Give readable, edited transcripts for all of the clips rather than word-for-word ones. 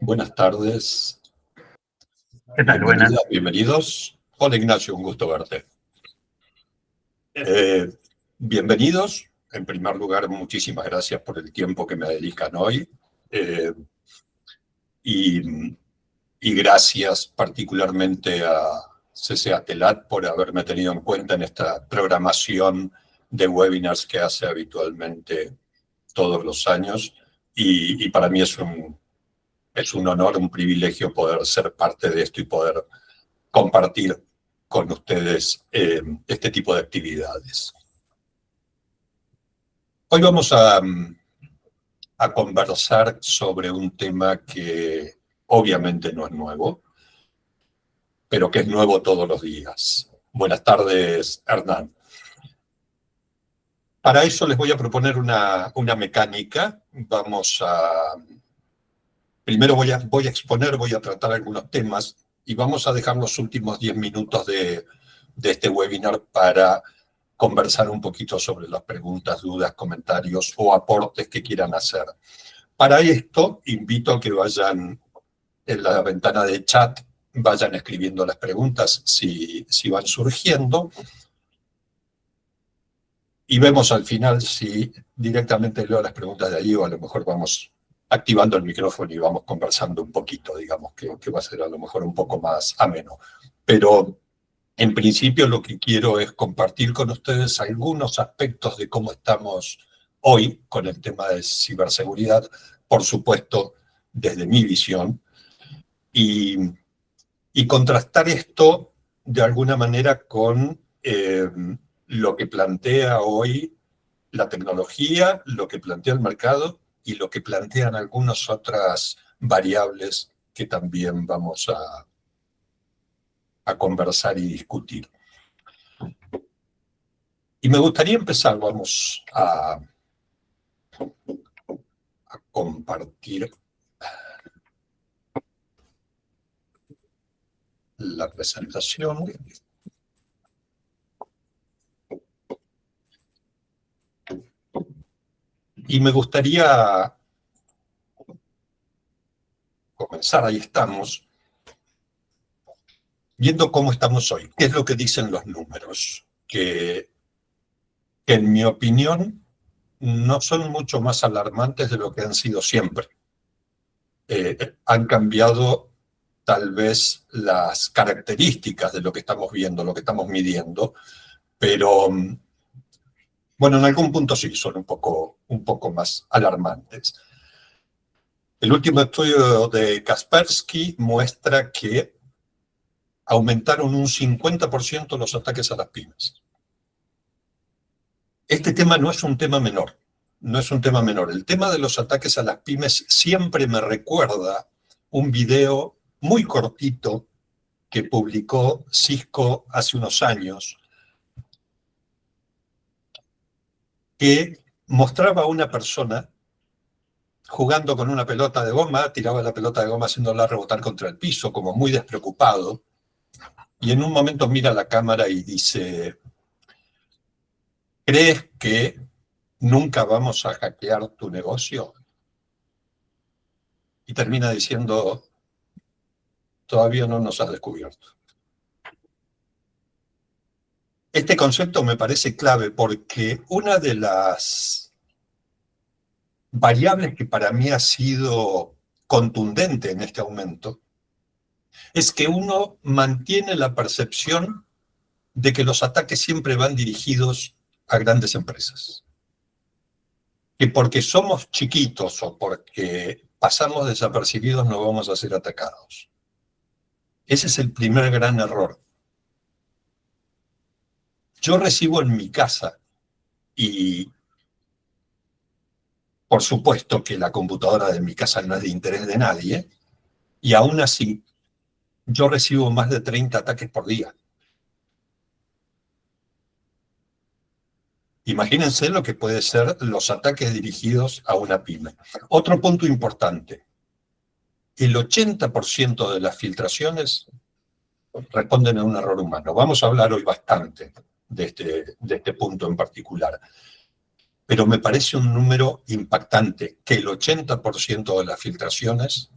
Buenas tardes. ¿Qué tal? Buenas. Bienvenidos. Hola Ignacio, un gusto verte. Bienvenidos. En primer lugar, muchísimas gracias por el tiempo que me dedican hoy. Y gracias particularmente a CCA Telat por haberme tenido en cuenta en esta programación de webinars que hace habitualmente todos los años. Y para mí es un honor, un privilegio poder ser parte de esto y poder compartir con ustedes este tipo de actividades. Hoy vamos a conversar sobre un tema que obviamente no es nuevo, pero que es nuevo todos los días. Buenas tardes, Hernán. Para eso les voy a proponer una mecánica. Primero voy a exponer, voy a tratar algunos temas y vamos a dejar los últimos 10 minutos de este webinar para conversar un poquito sobre las preguntas, dudas, comentarios o aportes que quieran hacer. Para esto, invito a que vayan en la ventana de chat, vayan escribiendo las preguntas si van surgiendo. Y vemos al final si directamente leo las preguntas de allí o a lo mejor vamos activando el micrófono y vamos conversando un poquito, digamos, que va a ser a lo mejor un poco más ameno. Pero en principio lo que quiero es compartir con ustedes algunos aspectos de cómo estamos hoy con el tema de ciberseguridad, por supuesto, desde mi visión, y contrastar esto de alguna manera con lo que plantea hoy la tecnología, lo que plantea el mercado y lo que plantean algunas otras variables que también vamos a conversar y discutir. Y me gustaría empezar, vamos a compartir la presentación. Y me gustaría comenzar, ahí estamos, viendo cómo estamos hoy. ¿Qué es lo que dicen los números? Que en mi opinión no son mucho más alarmantes de lo que han sido siempre. Han cambiado tal vez las características de lo que estamos viendo, lo que estamos midiendo, pero bueno, en algún punto sí, son un poco más alarmantes. El último estudio de Kaspersky muestra que aumentaron un 50% los ataques a las pymes. Este tema no es un tema menor, no es un tema menor. El tema de los ataques a las pymes siempre me recuerda un video muy cortito que publicó Cisco hace unos años, que mostraba a una persona jugando con una pelota de goma, tiraba la pelota de goma haciéndola rebotar contra el piso, como muy despreocupado, y en un momento mira a la cámara y dice: ¿crees que nunca vamos a hackear tu negocio? Y termina diciendo: todavía no nos has descubierto. Este concepto me parece clave porque una de las variables que para mí ha sido contundente en este aumento es que uno mantiene la percepción de que los ataques siempre van dirigidos a grandes empresas. Que porque somos chiquitos o porque pasamos desapercibidos no vamos a ser atacados. Ese es el primer gran error. Yo recibo en mi casa, y por supuesto que la computadora de mi casa no es de interés de nadie, y aún así yo recibo más de 30 ataques por día. Imagínense lo que pueden ser los ataques dirigidos a una pyme. Otro punto importante: el 80% de las filtraciones responden a un error humano. Vamos a hablar hoy bastante de este punto en particular. pero me parece un número impactante, que el 80% de las filtraciones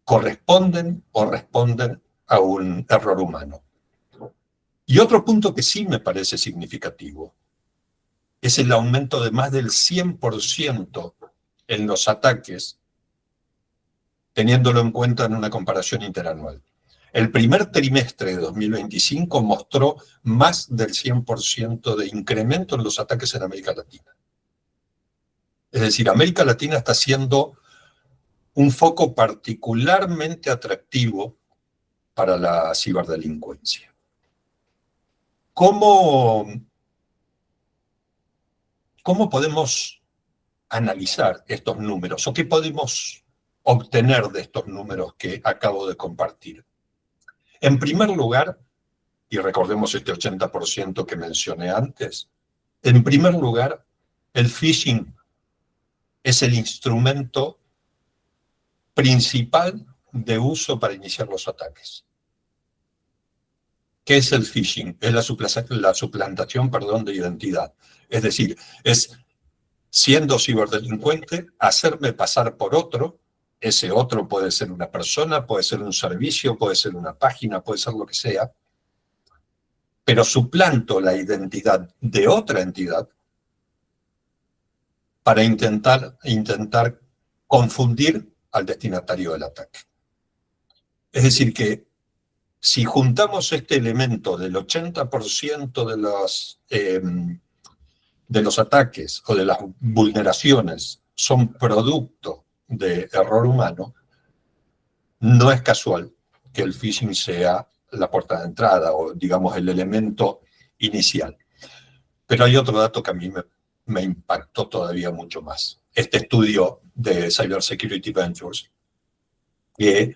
corresponden o responden a un error humano. Y otro punto que sí me parece significativo es el aumento de más del 100% en los ataques, teniéndolo en cuenta en una comparación interanual. El primer trimestre de 2025 mostró más del 100% de incremento en los ataques en América Latina. Es decir, América Latina está siendo un foco particularmente atractivo para la ciberdelincuencia. ¿Cómo podemos analizar estos números o qué podemos obtener de estos números que acabo de compartir? En primer lugar, y recordemos este 80% que mencioné antes, en primer lugar, el phishing es el instrumento principal de uso para iniciar los ataques. ¿Qué es el phishing? Es la suplantación, de identidad. Es decir, es, siendo ciberdelincuente, hacerme pasar por otro. Ese otro puede ser una persona, puede ser un servicio, puede ser una página, puede ser lo que sea, pero suplanto la identidad de otra entidad para intentar confundir al destinatario del ataque. Es decir, que si juntamos este elemento del 80% de los ataques o de las vulneraciones son producto de error humano, no es casual que el phishing sea la puerta de entrada o, digamos, el elemento inicial. Pero hay otro dato que a mí me impactó todavía mucho más. Este estudio de Cybersecurity Ventures, que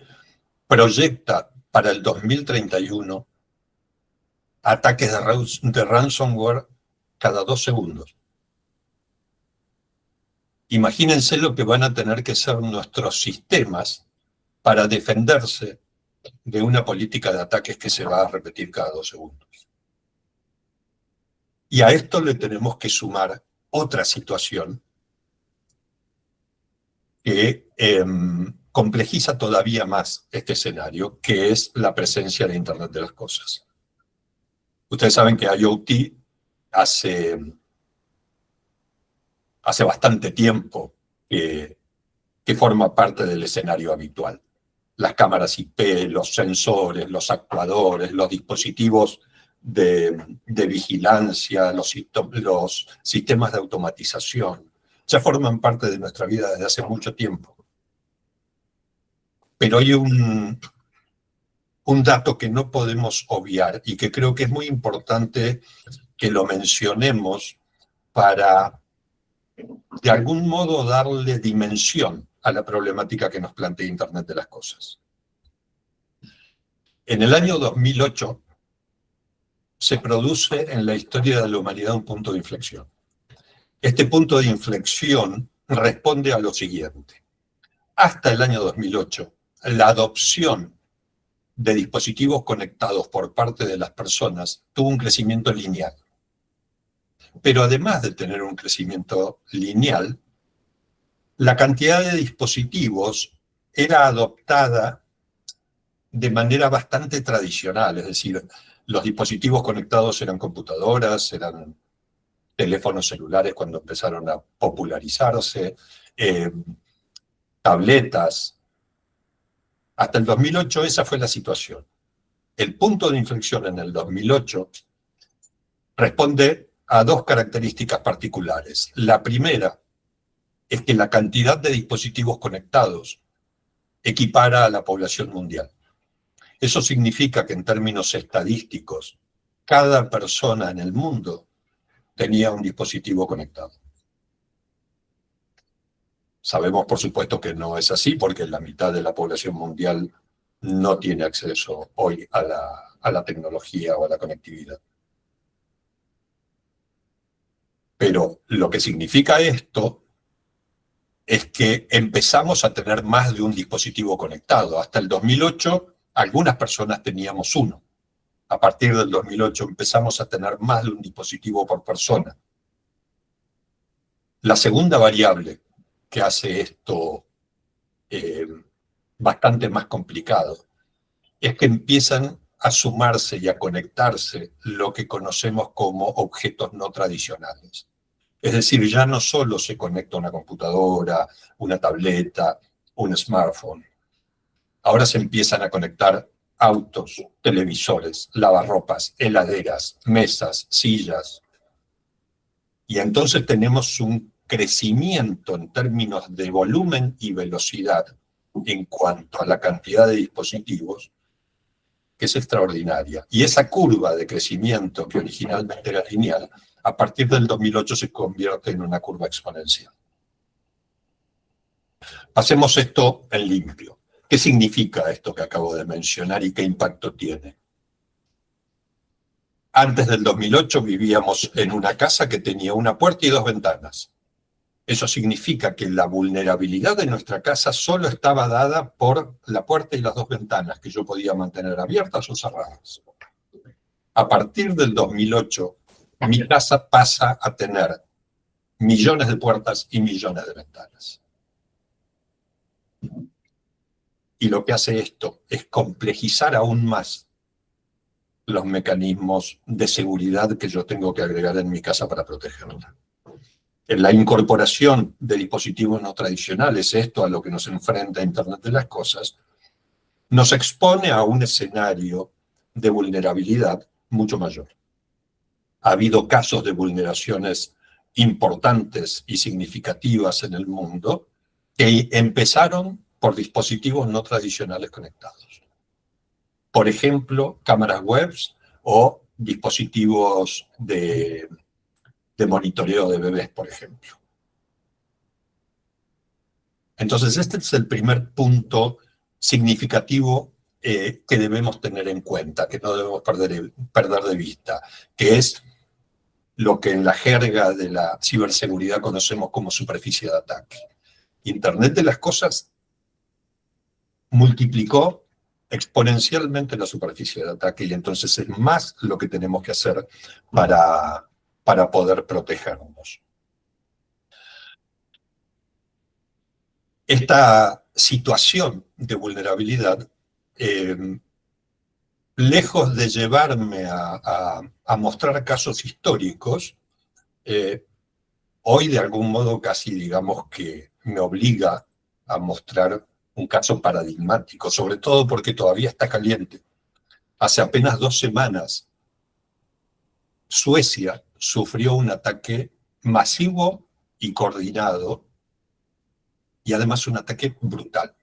proyecta para el 2031 ataques de ransomware cada 2 segundos. Imagínense lo que van a tener que ser nuestros sistemas para defenderse de una política de ataques que se va a repetir cada 2 segundos. Y a esto le tenemos que sumar otra situación que complejiza todavía más este escenario, que es la presencia de Internet de las Cosas. Ustedes saben que IoT hace bastante tiempo que forma parte del escenario habitual. Las cámaras IP, los sensores, los actuadores, los dispositivos de vigilancia, los sistemas de automatización, ya forman parte de nuestra vida desde hace mucho tiempo. Pero hay un dato que no podemos obviar y que creo que es muy importante que lo mencionemos para, de algún modo, darle dimensión a la problemática que nos plantea Internet de las Cosas. En el año 2008 se produce en la historia de la humanidad un punto de inflexión. Este punto de inflexión responde a lo siguiente. Hasta el año 2008, la adopción de dispositivos conectados por parte de las personas tuvo un crecimiento lineal. Pero además de tener un crecimiento lineal, la cantidad de dispositivos era adoptada de manera bastante tradicional, es decir, los dispositivos conectados eran computadoras, eran teléfonos celulares cuando empezaron a popularizarse, tabletas. Hasta el 2008 esa fue la situación. El punto de inflexión en el 2008 responde a 2 características particulares. La primera es que la cantidad de dispositivos conectados equipara a la población mundial. Eso significa que en términos estadísticos, cada persona en el mundo tenía un dispositivo conectado. Sabemos, por supuesto, que no es así, porque la mitad de la población mundial no tiene acceso hoy a la tecnología o a la conectividad. Pero lo que significa esto es que empezamos a tener más de un dispositivo conectado. Hasta el 2008, algunas personas teníamos uno. A partir del 2008 empezamos a tener más de un dispositivo por persona. La segunda variable que hace esto bastante más complicado es que empiezan a sumarse y a conectarse lo que conocemos como objetos no tradicionales. Es decir, ya no solo se conecta una computadora, una tableta, un smartphone. Ahora se empiezan a conectar autos, televisores, lavarropas, heladeras, mesas, sillas. Y entonces tenemos un crecimiento en términos de volumen y velocidad en cuanto a la cantidad de dispositivos que es extraordinaria. Y esa curva de crecimiento, que originalmente era lineal, a partir del 2008 se convierte en una curva exponencial. Hacemos esto en limpio. ¿Qué significa esto que acabo de mencionar y qué impacto tiene? Antes del 2008 vivíamos en una casa que tenía una puerta y dos ventanas. Eso significa que la vulnerabilidad de nuestra casa solo estaba dada por la puerta y las dos ventanas, que yo podía mantener abiertas o cerradas. A partir del 2008, mi casa pasa a tener millones de puertas y millones de ventanas. Y lo que hace esto es complejizar aún más los mecanismos de seguridad que yo tengo que agregar en mi casa para protegerla. En la incorporación de dispositivos no tradicionales, esto a lo que nos enfrenta Internet de las Cosas, nos expone a un escenario de vulnerabilidad mucho mayor. Ha habido casos de vulneraciones importantes y significativas en el mundo que empezaron por dispositivos no tradicionales conectados. Por ejemplo, cámaras web o dispositivos de monitoreo de bebés, por ejemplo. Entonces, este es el primer punto significativo que debemos tener en cuenta, que no debemos perder de vista, que es lo que en la jerga de la ciberseguridad conocemos como superficie de ataque. Internet de las Cosas multiplicó exponencialmente la superficie de ataque y entonces es más lo que tenemos que hacer para poder protegernos. Esta situación de vulnerabilidad, lejos de llevarme a mostrar casos históricos, hoy de algún modo casi digamos que me obliga a mostrar un caso paradigmático, sobre todo porque todavía está caliente. Hace apenas 2 semanas, Suecia sufrió un ataque masivo y coordinado, y además un ataque brutal,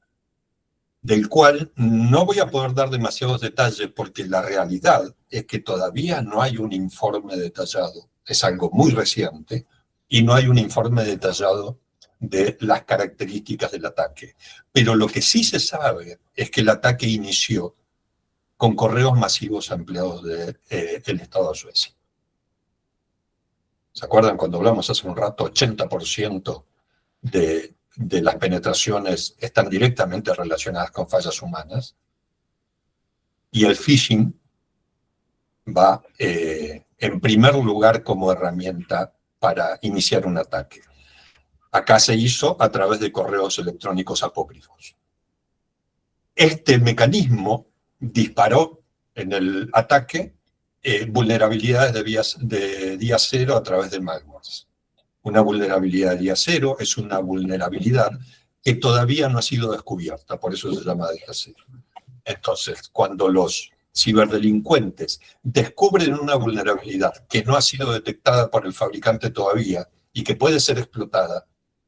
del cual no voy a poder dar demasiados detalles porque la realidad es que todavía no hay un informe detallado, es algo muy reciente, y no hay un informe detallado de las características del ataque. Pero lo que sí se sabe es que el ataque inició con correos masivos a empleados del Estado de Suecia. ¿Se acuerdan cuando hablamos hace un rato? 80% de las penetraciones están directamente relacionadas con fallas humanas. Y el phishing va en primer lugar como herramienta para iniciar un ataque. Acá se hizo a través de correos electrónicos apócrifos. Este mecanismo disparó en el ataque vulnerabilidades de día cero a través de malwares. Una vulnerabilidad de día cero es una vulnerabilidad que todavía no ha sido descubierta, por eso se llama día cero. Entonces, cuando los ciberdelincuentes descubren una vulnerabilidad que no ha sido detectada por el fabricante todavía y que puede ser explotada,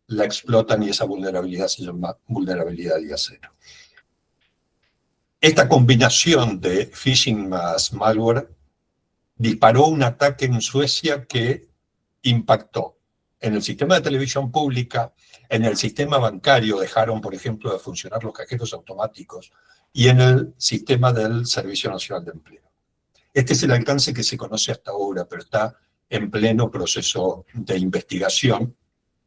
la explotan y esa vulnerabilidad se llama vulnerabilidad día cero. Esta combinación de phishing más malware disparó un ataque en Suecia que impactó en el sistema de televisión pública, en el sistema bancario, dejaron, por ejemplo, de funcionar los cajeros automáticos, y en el sistema del Servicio Nacional de Empleo. Este es el alcance que se conoce hasta ahora, pero está en pleno proceso de investigación,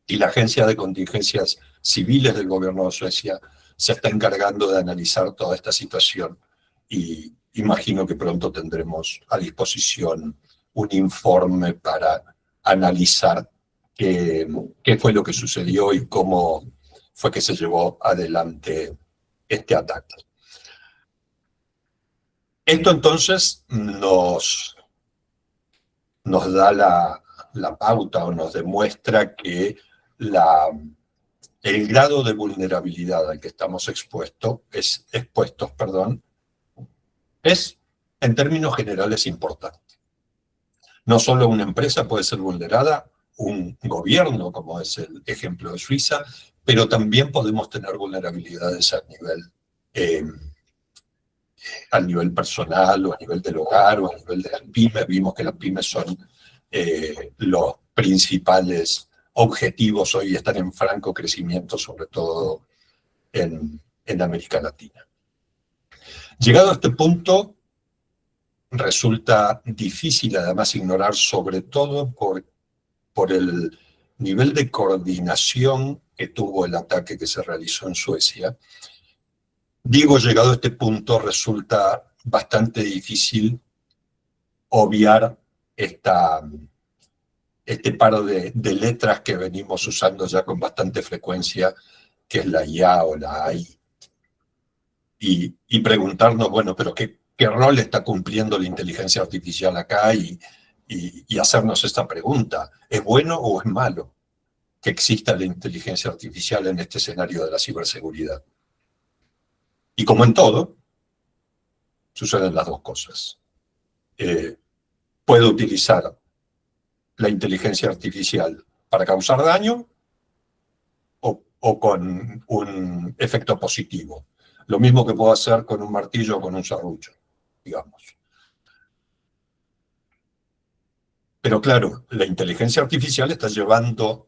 y la Agencia de Contingencias Civiles del Gobierno de Suecia se está encargando de analizar toda esta situación, y imagino que pronto tendremos a disposición un informe para analizar qué fue lo que sucedió y cómo fue que se llevó adelante este ataque. Esto entonces nos da la pauta o nos demuestra que el grado de vulnerabilidad al que estamos expuestos, es en términos generales importante. No solo una empresa puede ser vulnerada, un gobierno, como es el ejemplo de Suiza, pero también podemos tener vulnerabilidades a nivel personal o a nivel del hogar o a nivel de las pymes. Vimos que las pymes son los principales objetivos hoy, están en franco crecimiento, sobre todo en América Latina. Llegado a este punto, resulta difícil además ignorar, sobre todo por el nivel de coordinación que tuvo el ataque que se realizó en Suecia. Digo, llegado a este punto, resulta bastante difícil obviar este par de letras que venimos usando ya con bastante frecuencia, que es la IA o la AI. Y preguntarnos, bueno, pero ¿qué rol está cumpliendo la inteligencia artificial acá? Y hacernos esta pregunta, ¿es bueno o es malo que exista la inteligencia artificial en este escenario de la ciberseguridad? Y como en todo, suceden las dos cosas. Puede utilizar la inteligencia artificial para causar daño o con un efecto positivo. Lo mismo que puedo hacer con un martillo o con un serrucho, digamos. Pero claro, la inteligencia artificial está llevando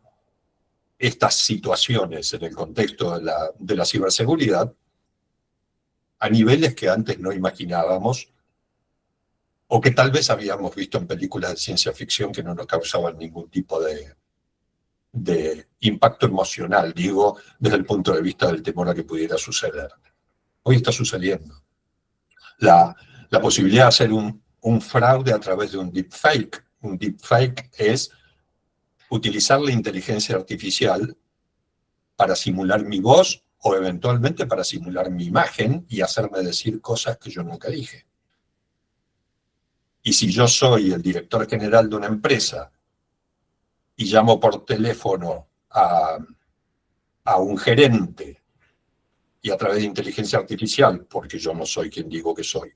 estas situaciones en el contexto de la ciberseguridad a niveles que antes no imaginábamos o que tal vez habíamos visto en películas de ciencia ficción que no nos causaban ningún tipo de impacto emocional, digo, desde el punto de vista del temor a que pudiera suceder. Hoy está sucediendo. La posibilidad de hacer un fraude a través de un deepfake. Un deepfake es utilizar la inteligencia artificial para simular mi voz o eventualmente para simular mi imagen y hacerme decir cosas que yo nunca dije. Y si yo soy el director general de una empresa y llamo por teléfono a un gerente y a través de inteligencia artificial, porque yo no soy quien digo que soy,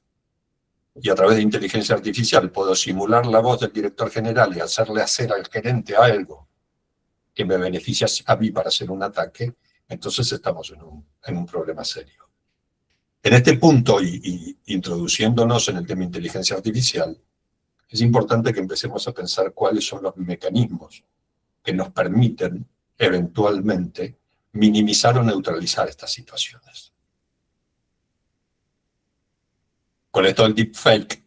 y a través de inteligencia artificial puedo simular la voz del director general y hacerle hacer al gerente algo que me beneficia a mí para hacer un ataque, entonces estamos en un problema serio. En este punto, y introduciéndonos en el tema de inteligencia artificial, es importante que empecemos a pensar cuáles son los mecanismos que nos permiten eventualmente minimizar o neutralizar estas situaciones. Con esto del deepfake,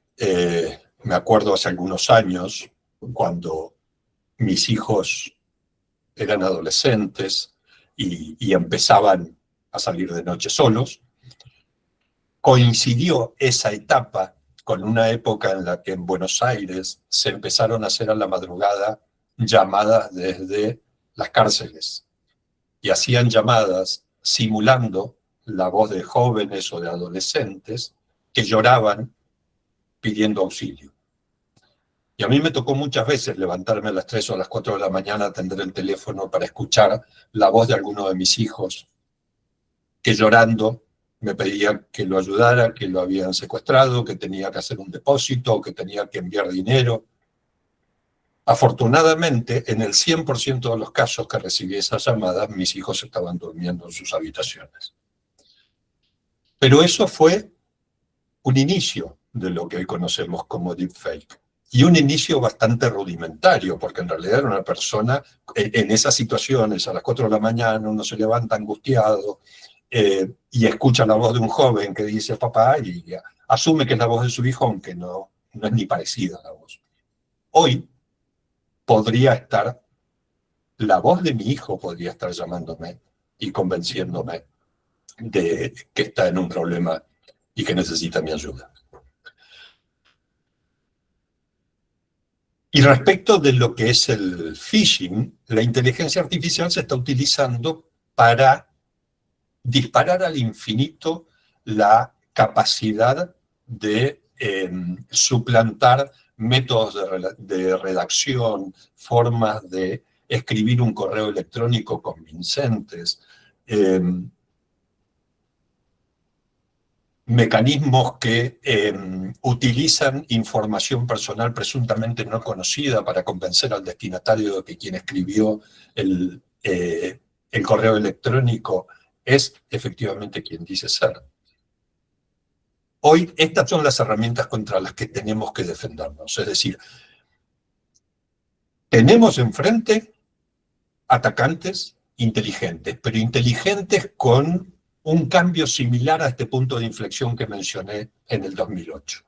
me acuerdo hace algunos años, cuando mis hijos eran adolescentes y empezaban a salir de noche solos, coincidió esa etapa con una época en la que en Buenos Aires se empezaron a hacer a la madrugada llamadas desde las cárceles y hacían llamadas simulando la voz de jóvenes o de adolescentes que lloraban pidiendo auxilio. Y a mí me tocó muchas veces levantarme a las 3 o a las 4 de la mañana, atender el teléfono para escuchar la voz de alguno de mis hijos que llorando me pedían que lo ayudara, que lo habían secuestrado, que tenía que hacer un depósito, que tenía que enviar dinero. Afortunadamente, en el 100% de los casos que recibí esas llamadas, mis hijos estaban durmiendo en sus habitaciones. Pero eso fue un inicio de lo que hoy conocemos como deepfake. Y un inicio bastante rudimentario, porque en realidad era una persona en esas situaciones, a las 4 de la mañana, uno se levanta angustiado y escucha la voz de un joven que dice papá y asume que es la voz de su hijo, aunque no es ni parecida a la voz. Hoy podría estar, la voz de mi hijo podría estar llamándome y convenciéndome de que está en un problema y que necesita mi ayuda. Y respecto de lo que es el phishing, la inteligencia artificial se está utilizando para disparar al infinito la capacidad de suplantar métodos de redacción, formas de escribir un correo electrónico convincentes, mecanismos que utilizan información personal presuntamente no conocida para convencer al destinatario de que quien escribió el correo electrónico es efectivamente quien dice ser. Hoy estas son las herramientas contra las que tenemos que defendernos. Es decir, tenemos enfrente atacantes inteligentes, pero inteligentes con un cambio similar a este punto de inflexión que mencioné en el 2008.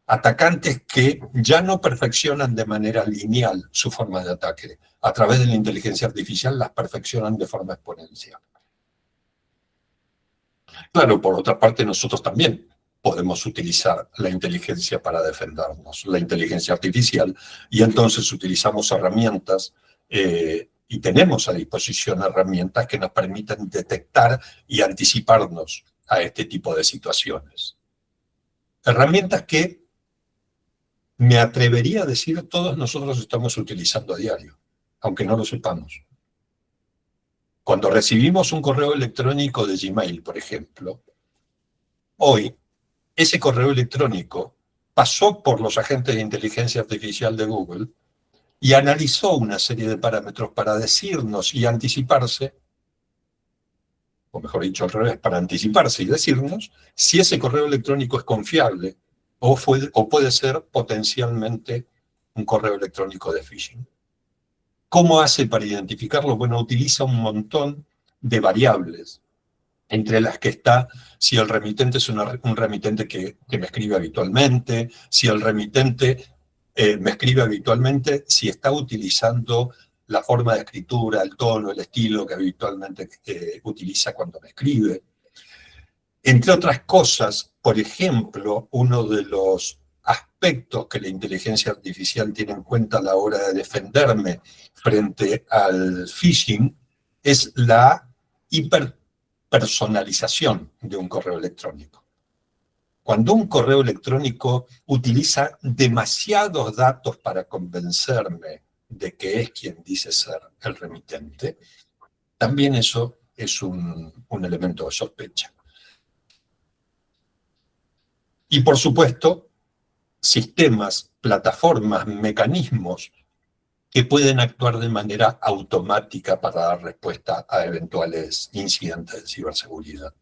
Atacantes que ya no perfeccionan de manera lineal su forma de ataque. A través de la inteligencia artificial las perfeccionan de forma exponencial. Claro, por otra parte, nosotros también podemos utilizar la inteligencia para defendernos, la inteligencia artificial, y entonces utilizamos herramientas y tenemos a disposición herramientas que nos permiten detectar y anticiparnos a este tipo de situaciones. Herramientas que, me atrevería a decir, todos nosotros estamos utilizando a diario, aunque no lo sepamos. Cuando recibimos un correo electrónico de Gmail, por ejemplo, hoy ese correo electrónico pasó por los agentes de inteligencia artificial de Google y analizó una serie de parámetros para decirnos y anticiparse, o mejor dicho al revés, para anticiparse y decirnos si ese correo electrónico es confiable o puede ser potencialmente un correo electrónico de phishing. ¿Cómo hace para identificarlo? Bueno, utiliza un montón de variables, entre las que está si el remitente es un remitente que me escribe habitualmente, si el remitente me escribe habitualmente, si está utilizando la forma de escritura, el tono, el estilo que habitualmente utiliza cuando me escribe. Entre otras cosas, por ejemplo, uno de los aspectos que la inteligencia artificial tiene en cuenta a la hora de defenderme frente al phishing es la hiperpersonalización de un correo electrónico. Cuando un correo electrónico utiliza demasiados datos para convencerme de que es quien dice ser el remitente, también eso es un elemento de sospecha. Y por supuesto, sistemas, plataformas, mecanismos que pueden actuar de manera automática para dar respuesta a eventuales incidentes de ciberseguridad.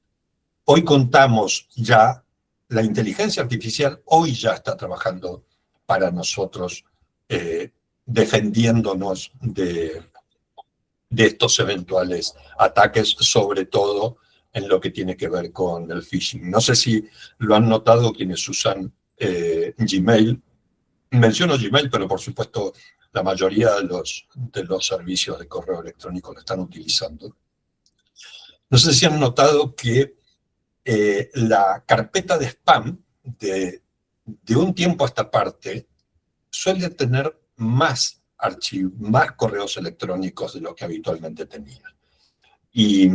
Hoy contamos ya, la inteligencia artificial hoy ya está trabajando para nosotros, defendiéndonos de estos eventuales ataques, sobre todo en lo que tiene que ver con el phishing. No sé si lo han notado quienes usan Gmail. Menciono Gmail, pero por supuesto la mayoría de los servicios de correo electrónico lo están utilizando. No sé si han notado que la carpeta de spam de un tiempo a esta parte suele tener más correos electrónicos de lo que habitualmente tenía. Y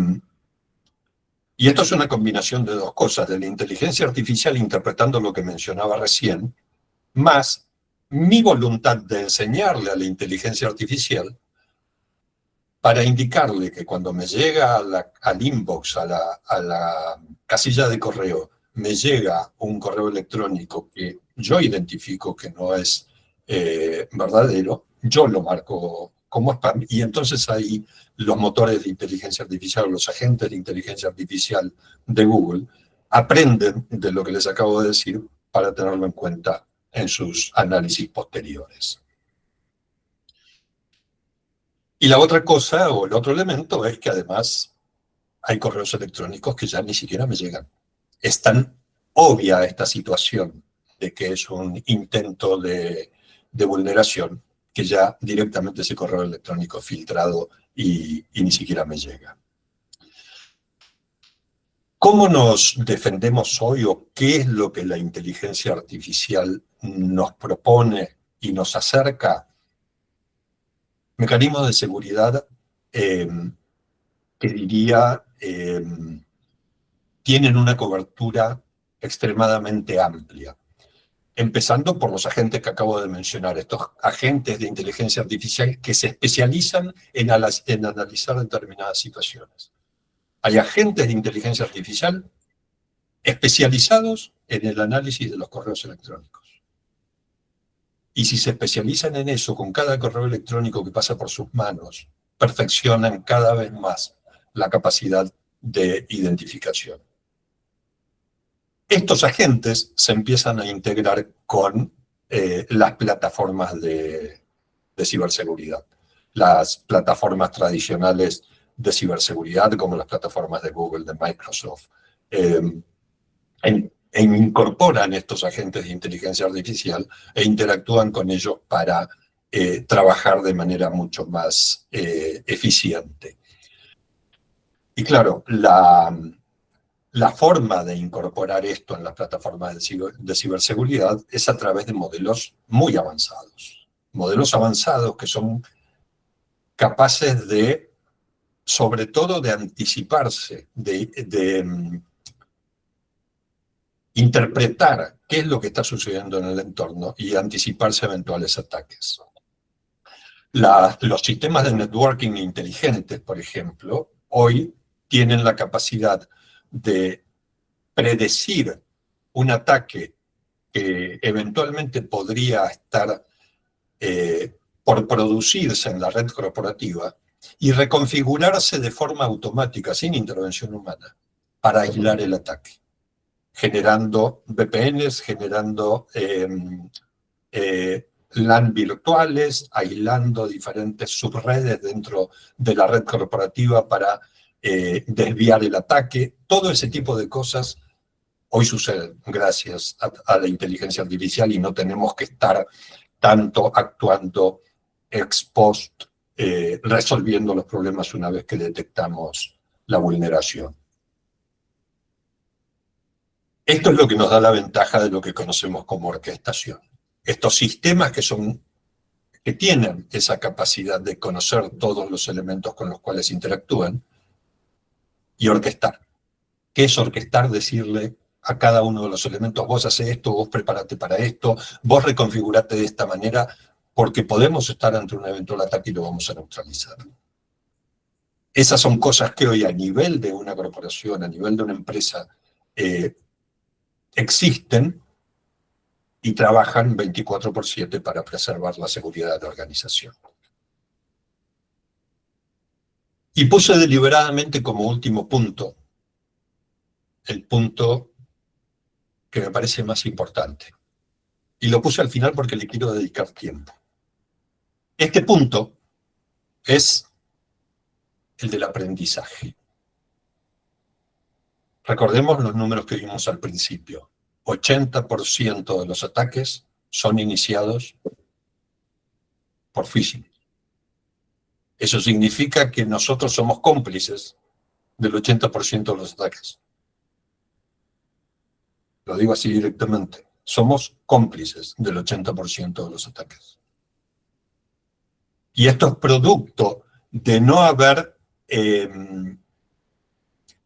esto es una combinación de dos cosas, de la inteligencia artificial interpretando lo que mencionaba recién, más mi voluntad de enseñarle a la inteligencia artificial para indicarle que cuando me llega al inbox, a la casilla de correo, me llega un correo electrónico que yo identifico que no es verdadero, yo lo marco como spam, y entonces ahí los motores de inteligencia artificial, los agentes de inteligencia artificial de Google, aprenden de lo que les acabo de decir para tenerlo en cuenta en sus análisis posteriores. Y la otra cosa, o el otro elemento, es que además hay correos electrónicos que ya ni siquiera me llegan. Es tan obvia esta situación de que es un intento de vulneración que ya directamente ese correo electrónico es filtrado y ni siquiera me llega. ¿Cómo nos defendemos hoy o qué es lo que la inteligencia artificial nos propone y nos acerca mecanismos de seguridad que diría tienen una cobertura extremadamente amplia. Empezando por los agentes que acabo de mencionar, estos agentes de inteligencia artificial que se especializan en analizar determinadas situaciones. Hay agentes de inteligencia artificial especializados en el análisis de los correos electrónicos. Y si se especializan en eso, con cada correo electrónico que pasa por sus manos, perfeccionan cada vez más la capacidad de identificación. Estos agentes se empiezan a integrar con las plataformas de ciberseguridad. Las plataformas tradicionales de ciberseguridad, como las plataformas de Google, de Microsoft, incorporan estos agentes de inteligencia artificial e interactúan con ellos para trabajar de manera mucho más eficiente. Y claro, la forma de incorporar esto en las plataformas de ciberseguridad es a través de modelos muy avanzados. Modelos avanzados que son capaces de, sobre todo, de anticiparse, de interpretar qué es lo que está sucediendo en el entorno y anticiparse a eventuales ataques. Los sistemas de networking inteligentes, por ejemplo, hoy tienen la capacidad de predecir un ataque que eventualmente podría estar por producirse en la red corporativa y reconfigurarse de forma automática, sin intervención humana, para aislar el ataque, generando VPNs, generando LAN virtuales, aislando diferentes subredes dentro de la red corporativa para desviar el ataque. Todo ese tipo de cosas hoy suceden gracias a la inteligencia artificial y no tenemos que estar tanto actuando ex post, resolviendo los problemas una vez que detectamos la vulneración. Esto es lo que nos da la ventaja de lo que conocemos como orquestación. Estos sistemas que tienen esa capacidad de conocer todos los elementos con los cuales interactúan y orquestar. ¿Qué es orquestar? Decirle a cada uno de los elementos, vos haces esto, vos prepárate para esto, vos reconfigurate de esta manera, porque podemos estar ante un eventual ataque y lo vamos a neutralizar. Esas son cosas que hoy a nivel de una corporación, a nivel de una empresa, existen y trabajan 24/7 para preservar la seguridad de la organización. Y puse deliberadamente como último punto, el punto que me parece más importante. Y lo puse al final porque le quiero dedicar tiempo. Este punto es el del aprendizaje. Recordemos los números que vimos al principio. 80% de los ataques son iniciados por phishing. Eso significa que nosotros somos cómplices del 80% de los ataques. Lo digo así directamente. Somos cómplices del 80% de los ataques. Y esto es producto de no haber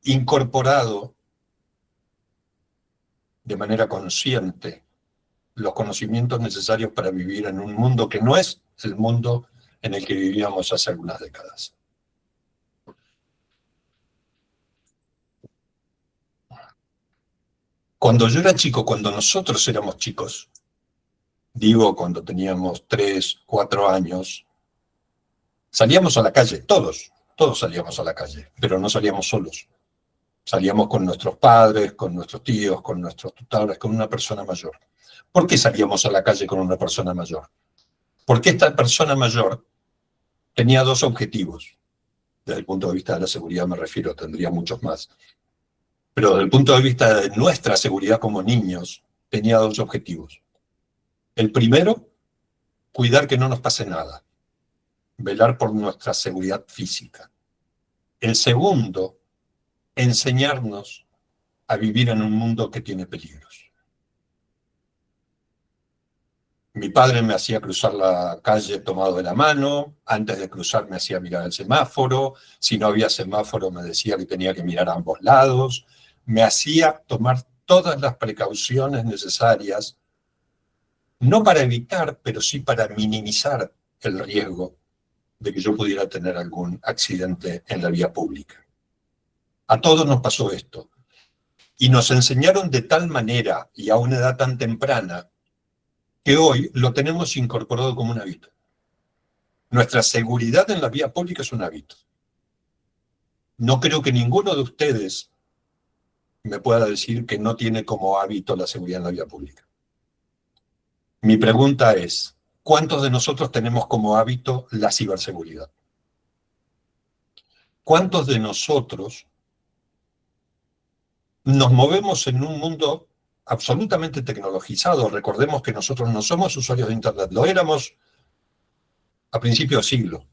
incorporado de manera consciente los conocimientos necesarios para vivir en un mundo que no es el mundo en el que vivíamos hace algunas décadas. Cuando yo era chico, cuando nosotros éramos chicos, digo cuando teníamos 3, 4 años, salíamos a la calle, todos salíamos a la calle, pero no salíamos solos. Salíamos con nuestros padres, con nuestros tíos, con nuestros tutores, con una persona mayor. ¿Por qué salíamos a la calle con una persona mayor? Porque esta persona mayor tenía dos objetivos. Desde el punto de vista de la seguridad me refiero, tendría muchos más. Pero desde el punto de vista de nuestra seguridad como niños, tenía dos objetivos. El primero, cuidar que no nos pase nada. Velar por nuestra seguridad física. El segundo, enseñarnos a vivir en un mundo que tiene peligros. Mi padre me hacía cruzar la calle tomado de la mano, antes de cruzar me hacía mirar el semáforo, si no había semáforo me decía que tenía que mirar a ambos lados, me hacía tomar todas las precauciones necesarias, no para evitar, pero sí para minimizar el riesgo de que yo pudiera tener algún accidente en la vía pública. A todos nos pasó esto. Y nos enseñaron de tal manera y a una edad tan temprana que hoy lo tenemos incorporado como un hábito. Nuestra seguridad en la vía pública es un hábito. No creo que ninguno de ustedes me pueda decir que no tiene como hábito la seguridad en la vía pública. Mi pregunta es, ¿cuántos de nosotros tenemos como hábito la ciberseguridad? ¿Cuántos de nosotros nos movemos en un mundo absolutamente tecnologizado? Recordemos que nosotros no somos usuarios de Internet, lo éramos a principios de siglo.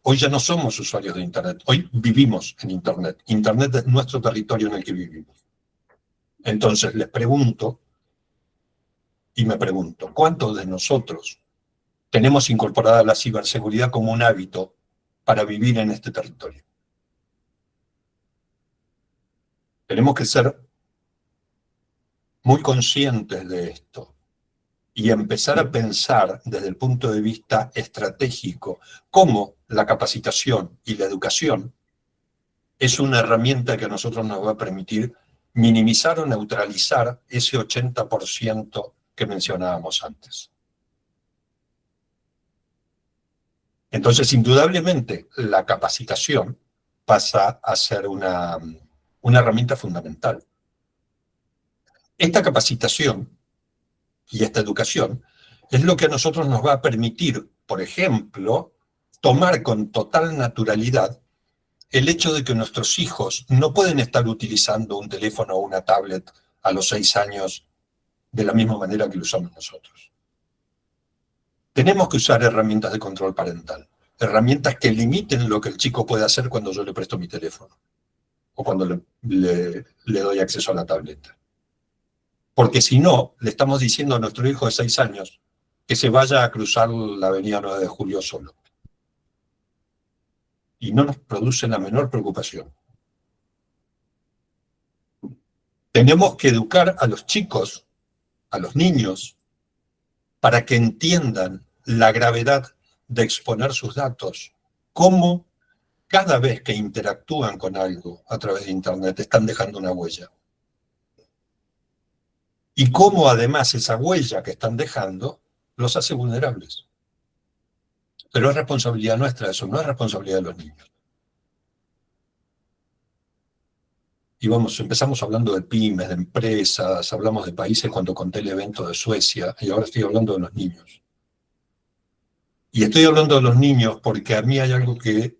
Hoy ya no somos usuarios de Internet, hoy vivimos en Internet. Internet es nuestro territorio en el que vivimos. Entonces les pregunto, y me pregunto, ¿cuántos de nosotros tenemos incorporada la ciberseguridad como un hábito para vivir en este territorio? Tenemos que ser muy conscientes de esto y empezar a pensar desde el punto de vista estratégico cómo la capacitación y la educación es una herramienta que a nosotros nos va a permitir minimizar o neutralizar ese 80% que mencionábamos antes. Entonces, indudablemente, la capacitación pasa a ser una herramienta fundamental. Esta capacitación y esta educación es lo que a nosotros nos va a permitir, por ejemplo, tomar con total naturalidad el hecho de que nuestros hijos no pueden estar utilizando un teléfono o una tablet a los 6 años de la misma manera que lo usamos nosotros. Tenemos que usar herramientas de control parental, herramientas que limiten lo que el chico puede hacer cuando yo le presto mi teléfono o cuando le doy acceso a la tableta. Porque si no, le estamos diciendo a nuestro hijo de 6 años que se vaya a cruzar la avenida 9 de Julio solo. Y no nos produce la menor preocupación. Tenemos que educar a los chicos, a los niños, para que entiendan la gravedad de exponer sus datos, cómo cada vez que interactúan con algo a través de Internet están dejando una huella. Y cómo además esa huella que están dejando los hace vulnerables. Pero es responsabilidad nuestra eso, no es responsabilidad de los niños. Y vamos, empezamos hablando de pymes, de empresas, hablamos de países cuando conté el evento de Suecia, y ahora estoy hablando de los niños. Y estoy hablando de los niños porque a mí hay algo que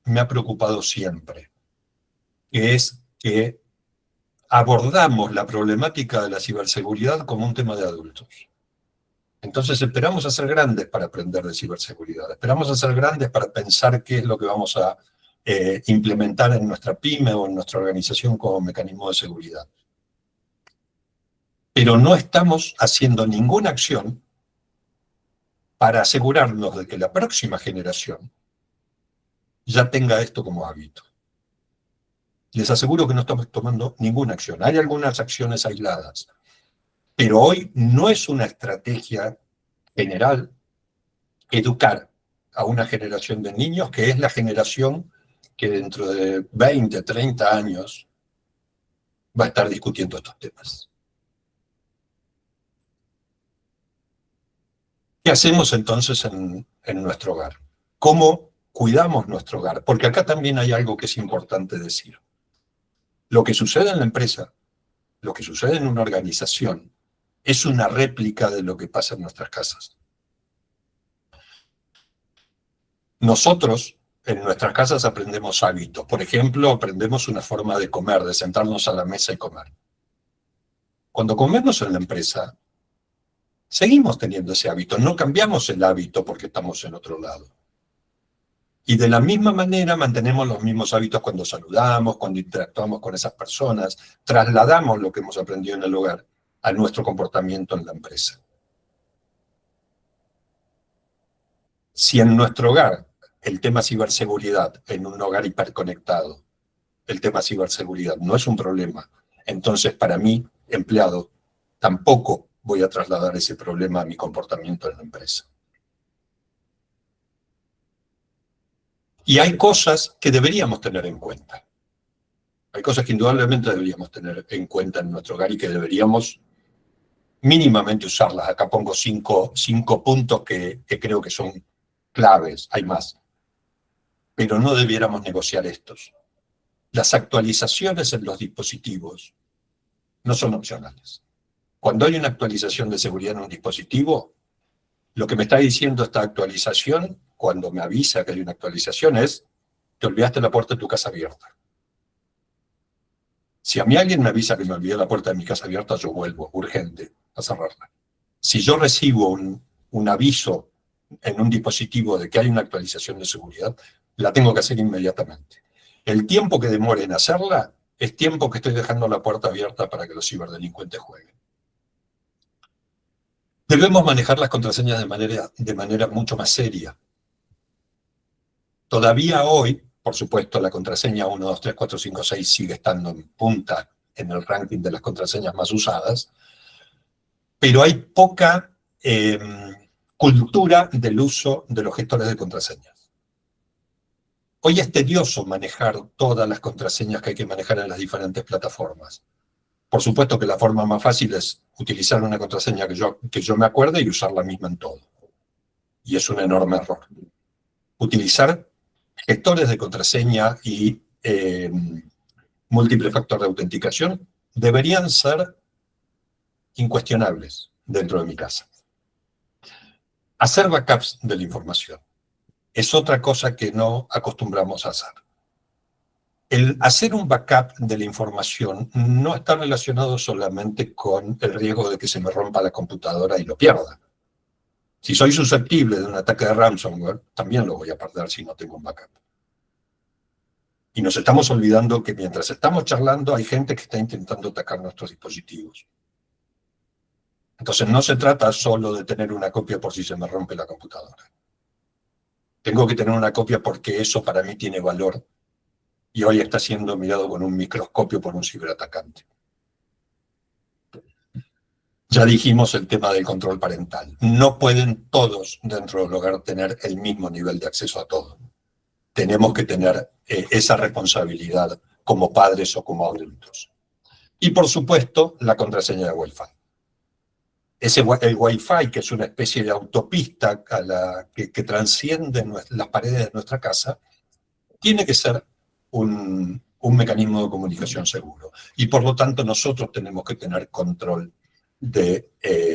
me ha preocupado siempre, que es que abordamos la problemática de la ciberseguridad como un tema de adultos. Entonces esperamos a ser grandes para aprender de ciberseguridad, esperamos a ser grandes para pensar qué es lo que vamos a implementar en nuestra pyme o en nuestra organización como mecanismo de seguridad. Pero no estamos haciendo ninguna acción para asegurarnos de que la próxima generación ya tenga esto como hábito. Les aseguro que no estamos tomando ninguna acción. Hay algunas acciones aisladas, pero hoy no es una estrategia general educar a una generación de niños que es la generación que dentro de 20, 30 años va a estar discutiendo estos temas. ¿Qué hacemos entonces en nuestro hogar? ¿Cómo cuidamos nuestro hogar? Porque acá también hay algo que es importante decir. Lo que sucede en la empresa, lo que sucede en una organización, es una réplica de lo que pasa en nuestras casas. Nosotros, en nuestras casas, aprendemos hábitos. Por ejemplo, aprendemos una forma de comer, de sentarnos a la mesa y comer. Cuando comemos en la empresa, seguimos teniendo ese hábito. No cambiamos el hábito porque estamos en otro lado. Y de la misma manera mantenemos los mismos hábitos cuando saludamos, cuando interactuamos con esas personas. Trasladamos lo que hemos aprendido en el hogar a nuestro comportamiento en la empresa. Si en nuestro hogar el tema ciberseguridad, en un hogar hiperconectado, el tema ciberseguridad no es un problema, entonces para mí, empleado, tampoco voy a trasladar ese problema a mi comportamiento en la empresa. Y hay cosas que deberíamos tener en cuenta. Hay cosas que indudablemente deberíamos tener en cuenta en nuestro hogar y que deberíamos mínimamente usarlas. Acá pongo cinco puntos que creo que son claves, hay más. Pero no debiéramos negociar estos. Las actualizaciones en los dispositivos no son opcionales. Cuando hay una actualización de seguridad en un dispositivo, lo que me está diciendo esta actualización, cuando me avisa que hay una actualización, es: te olvidaste la puerta de tu casa abierta. Si a mí alguien me avisa que me olvidé la puerta de mi casa abierta, yo vuelvo, urgente, a cerrarla. Si yo recibo un aviso en un dispositivo de que hay una actualización de seguridad, la tengo que hacer inmediatamente. El tiempo que demore en hacerla es tiempo que estoy dejando la puerta abierta para que los ciberdelincuentes jueguen. Debemos manejar las contraseñas de manera mucho más seria. Todavía hoy, por supuesto, la contraseña 1, 2, 3, 4, 5, 6 sigue estando en punta en el ranking de las contraseñas más usadas, pero hay poca cultura del uso de los gestores de contraseñas. Hoy es tedioso manejar todas las contraseñas que hay que manejar en las diferentes plataformas. Por supuesto que la forma más fácil es utilizar una contraseña que yo me acuerde y usar la misma en todo. Y es un enorme error. Utilizar gestores de contraseña y múltiple factor de autenticación deberían ser incuestionables dentro de mi casa. Hacer backups de la información es otra cosa que no acostumbramos a hacer. El hacer un backup de la información no está relacionado solamente con el riesgo de que se me rompa la computadora y lo pierda. Si soy susceptible de un ataque de ransomware, también lo voy a perder si no tengo un backup. Y nos estamos olvidando que mientras estamos charlando hay gente que está intentando atacar nuestros dispositivos. Entonces no se trata solo de tener una copia por si se me rompe la computadora. Tengo que tener una copia porque eso para mí tiene valor y hoy está siendo mirado con un microscopio por un ciberatacante. Ya dijimos el tema del control parental. No pueden todos dentro del hogar tener el mismo nivel de acceso a todo. Tenemos que tener esa responsabilidad como padres o como adultos. Y por supuesto, la contraseña de Wi-Fi. El Wi-Fi, que es una especie de autopista que transciende las paredes de nuestra casa, tiene que ser un mecanismo de comunicación seguro. Y por lo tanto nosotros tenemos que tener control de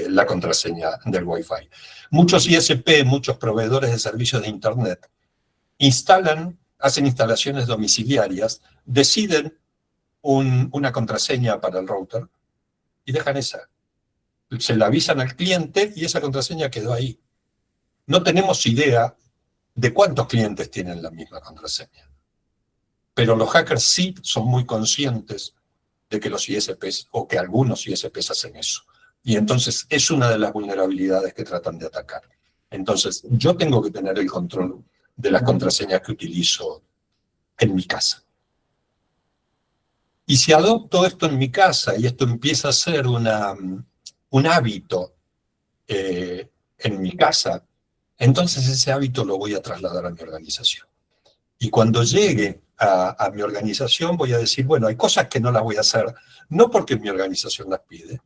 la contraseña del Wi-Fi. Muchos ISP, muchos proveedores de servicios de Internet, hacen instalaciones domiciliarias, deciden una contraseña para el router y dejan esa. Se la avisan al cliente y esa contraseña quedó ahí. No tenemos idea de cuántos clientes tienen la misma contraseña. Pero los hackers sí son muy conscientes de que los ISPs o que algunos ISPs hacen eso. Y entonces es una de las vulnerabilidades que tratan de atacar. Entonces yo tengo que tener el control de las contraseñas que utilizo en mi casa. Y si adopto esto en mi casa y esto empieza a ser un hábito en mi casa, entonces ese hábito lo voy a trasladar a mi organización. Y cuando llegue a mi organización voy a decir, bueno, hay cosas que no las voy a hacer, no porque mi organización las pide,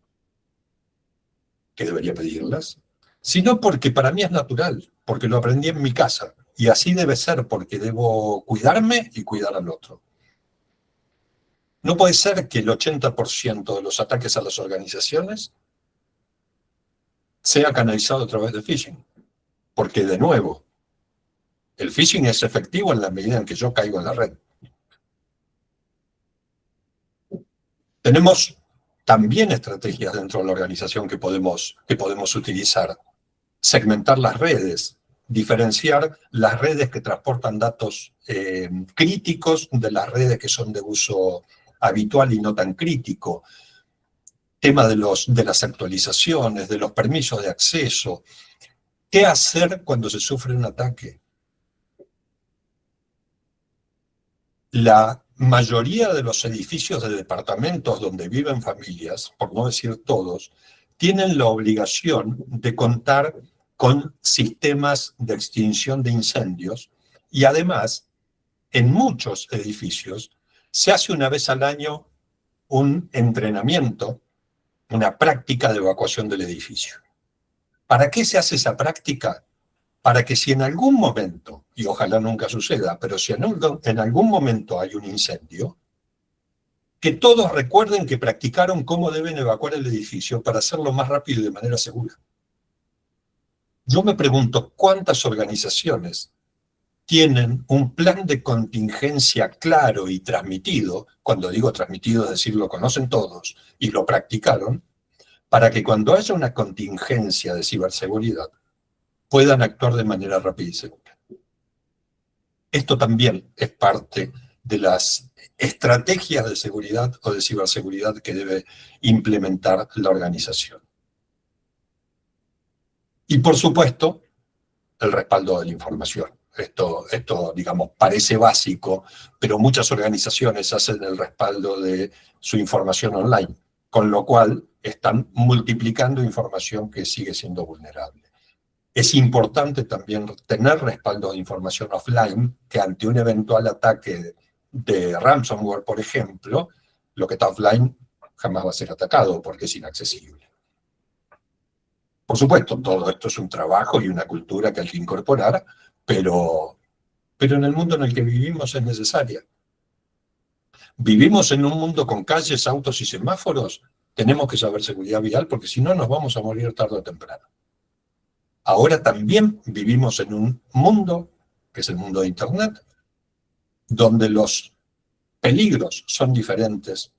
que debería pedirlas, sino porque para mí es natural, porque lo aprendí en mi casa. Y así debe ser, porque debo cuidarme y cuidar al otro. No puede ser que el 80% de los ataques a las organizaciones sea canalizado a través de phishing. Porque, de nuevo, el phishing es efectivo en la medida en que yo caigo en la red. Tenemos también estrategias dentro de la organización que podemos utilizar. Segmentar las redes, diferenciar las redes que transportan datos críticos de las redes que son de uso habitual y no tan crítico. Tema de las actualizaciones, de los permisos de acceso. ¿Qué hacer cuando se sufre un ataque? La mayoría de los edificios de departamentos donde viven familias, por no decir todos, tienen la obligación de contar con sistemas de extinción de incendios y además, en muchos edificios, se hace una vez al año un entrenamiento, una práctica de evacuación del edificio. ¿Para qué se hace esa práctica? Para que si en algún momento, y ojalá nunca suceda, pero si en algún momento hay un incendio, que todos recuerden que practicaron cómo deben evacuar el edificio para hacerlo más rápido y de manera segura. Yo me pregunto, ¿cuántas organizaciones tienen un plan de contingencia claro y transmitido? Cuando digo transmitido, es decir, lo conocen todos y lo practicaron, para que cuando haya una contingencia de ciberseguridad puedan actuar de manera rápida y segura. Esto también es parte de las estrategias de seguridad o de ciberseguridad que debe implementar la organización. Y por supuesto, el respaldo de la información. Esto, digamos, parece básico, pero muchas organizaciones hacen el respaldo de su información online, con lo cual están multiplicando información que sigue siendo vulnerable. Es importante también tener respaldo de información offline, que ante un eventual ataque de ransomware, por ejemplo, lo que está offline jamás va a ser atacado porque es inaccesible. Por supuesto, todo esto es un trabajo y una cultura que hay que incorporar, pero en el mundo en el que vivimos es necesaria. Vivimos en un mundo con calles, autos y semáforos. Tenemos que saber seguridad vial porque si no nos vamos a morir tarde o temprano. Ahora también vivimos en un mundo, que es el mundo de Internet, donde los peligros son diferentes,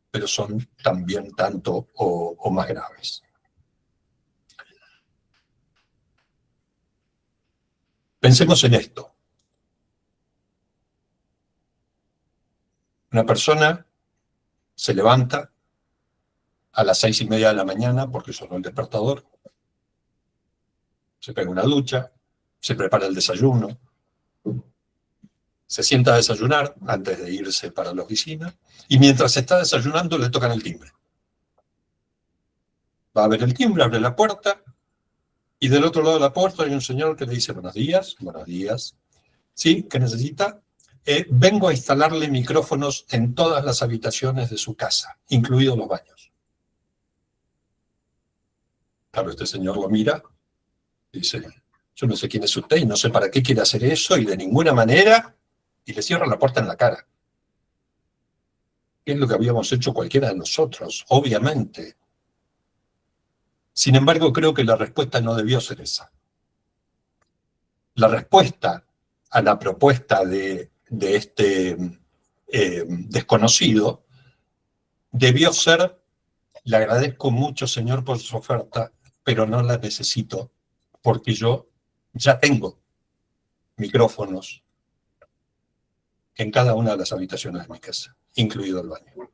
pero son también tanto o más graves. Pensemos en esto. Una persona se levanta a las 6:30 de la mañana porque sonó el despertador, se pega una ducha, se prepara el desayuno, se sienta a desayunar antes de irse para la oficina, y mientras está desayunando le tocan el timbre. Va a ver el timbre, abre la puerta, y del otro lado de la puerta hay un señor que le dice buenos días. ¿Sí? ¿Qué necesita? Vengo a instalarle micrófonos en todas las habitaciones de su casa, incluidos los baños. Claro, este señor lo mira, dice, yo no sé quién es usted y no sé para qué quiere hacer eso y de ninguna manera, y le cierra la puerta en la cara. ¿Qué es lo que habíamos hecho cualquiera de nosotros? Obviamente. Sin embargo, creo que la respuesta no debió ser esa. La respuesta a la propuesta de este desconocido debió ser, le agradezco mucho, señor, por su oferta, pero no la necesito porque yo ya tengo micrófonos en cada una de las habitaciones de mi casa, incluido el baño.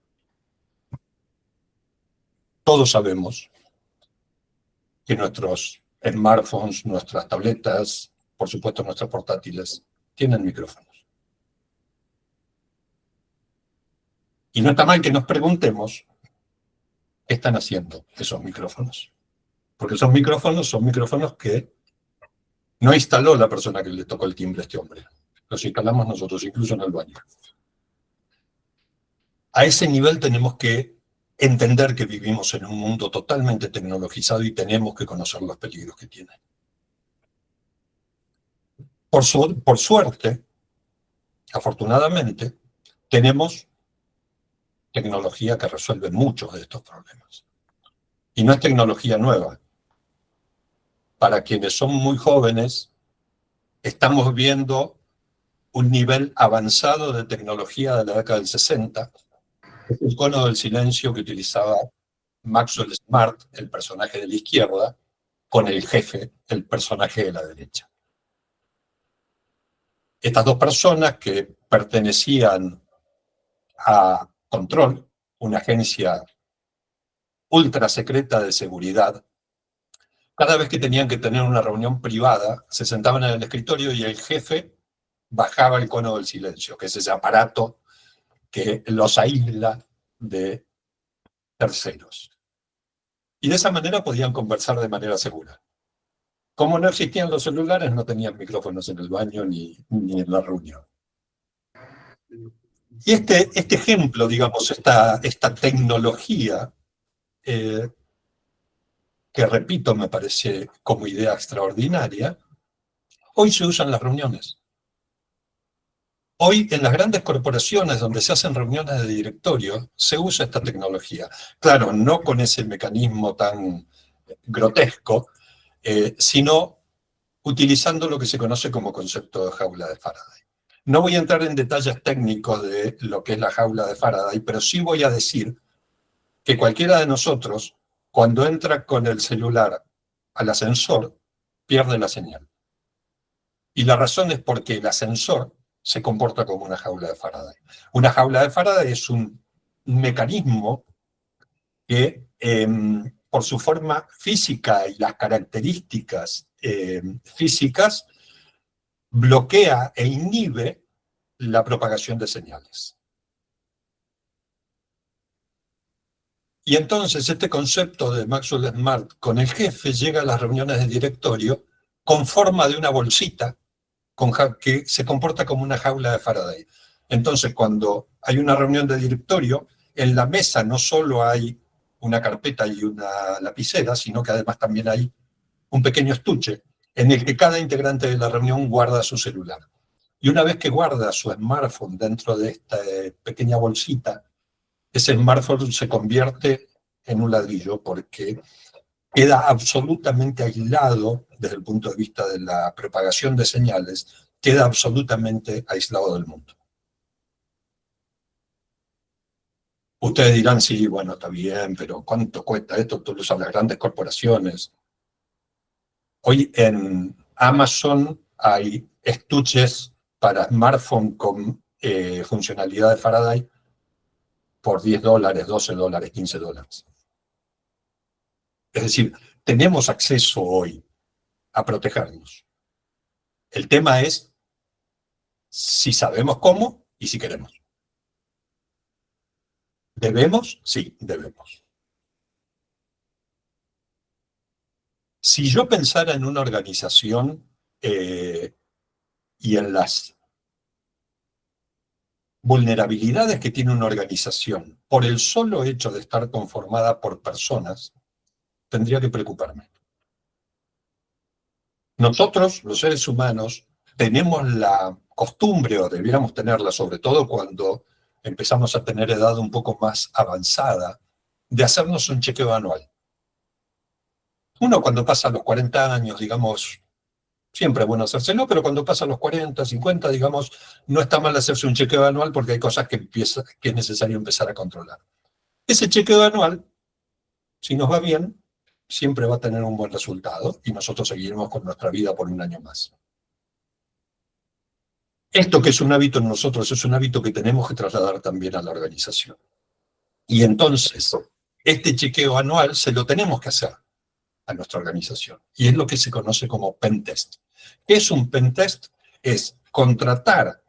Todos sabemos que nuestros smartphones, nuestras tabletas, por supuesto nuestras portátiles, tienen micrófonos. Y no está mal que nos preguntemos qué están haciendo esos micrófonos. Porque esos micrófonos son micrófonos que no instaló la persona que le tocó el timbre a este hombre. Los instalamos nosotros, incluso en el baño. A ese nivel tenemos que entender que vivimos en un mundo totalmente tecnologizado y tenemos que conocer los peligros que tiene. Por suerte, afortunadamente, tenemos tecnología que resuelve muchos de estos problemas. Y no es tecnología nueva. Para quienes son muy jóvenes, estamos viendo un nivel avanzado de tecnología de la década del 60, el cono del silencio que utilizaba Maxwell Smart, el personaje de la izquierda, con el jefe, el personaje de la derecha. Estas dos personas que pertenecían a Control, una agencia ultra secreta de seguridad cada vez que tenían que tener una reunión privada, se sentaban en el escritorio y el jefe bajaba el cono del silencio, que es ese aparato que los aísla de terceros. Y de esa manera podían conversar de manera segura. Como no existían los celulares, no tenían micrófonos en el baño ni en la reunión. Y este ejemplo, digamos, esta tecnología, que repito, me parece como idea extraordinaria, hoy se usa en las reuniones. Hoy en las grandes corporaciones donde se hacen reuniones de directorio, se usa esta tecnología. Claro, no con ese mecanismo tan grotesco, sino utilizando lo que se conoce como concepto de jaula de Faraday. No voy a entrar en detalles técnicos de lo que es la jaula de Faraday, pero sí voy a decir que cualquiera de nosotros, cuando entra con el celular al ascensor, pierde la señal. Y la razón es porque el ascensor se comporta como una jaula de Faraday. Una jaula de Faraday es un mecanismo que, por su forma física y las características físicas, bloquea e inhibe la propagación de señales. Y entonces este concepto de Maxwell Smart con el jefe llega a las reuniones de directorio con forma de una bolsita que se comporta como una jaula de Faraday. Entonces, cuando hay una reunión de directorio, en la mesa no solo hay una carpeta y una lapicera, sino que además también hay un pequeño estuche en el que cada integrante de la reunión guarda su celular. Y una vez que guarda su smartphone dentro de esta pequeña bolsita, ese smartphone se convierte en un ladrillo porque queda absolutamente aislado desde el punto de vista de la propagación de señales, queda absolutamente aislado del mundo. Ustedes dirán, sí, bueno, está bien, pero ¿cuánto cuesta esto? Tú lo usas las grandes corporaciones. Hoy en Amazon hay estuches para smartphone con funcionalidad de Faraday por $10, $12, $15. Es decir, tenemos acceso hoy a protegernos. El tema es si sabemos cómo y si queremos. ¿Debemos? Sí, debemos. Si yo pensara en una organización y en las vulnerabilidades que tiene una organización por el solo hecho de estar conformada por personas, tendría que preocuparme. Nosotros, los seres humanos, tenemos la costumbre, o debiéramos tenerla, sobre todo cuando empezamos a tener edad un poco más avanzada, de hacernos un chequeo anual. Uno cuando pasa los 40 años, digamos, siempre es bueno hacérselo, pero cuando pasa los 40, 50, digamos, no está mal hacerse un chequeo anual porque hay cosas que es necesario empezar a controlar. Ese chequeo anual, si nos va bien, siempre va a tener un buen resultado y nosotros seguiremos con nuestra vida por un año más. Esto que es un hábito en nosotros es un hábito que tenemos que trasladar también a la organización. Y entonces, este chequeo anual se lo tenemos que hacer a nuestra organización. Y es lo que se conoce como pentest. ¿Qué es un pentest? Es contratar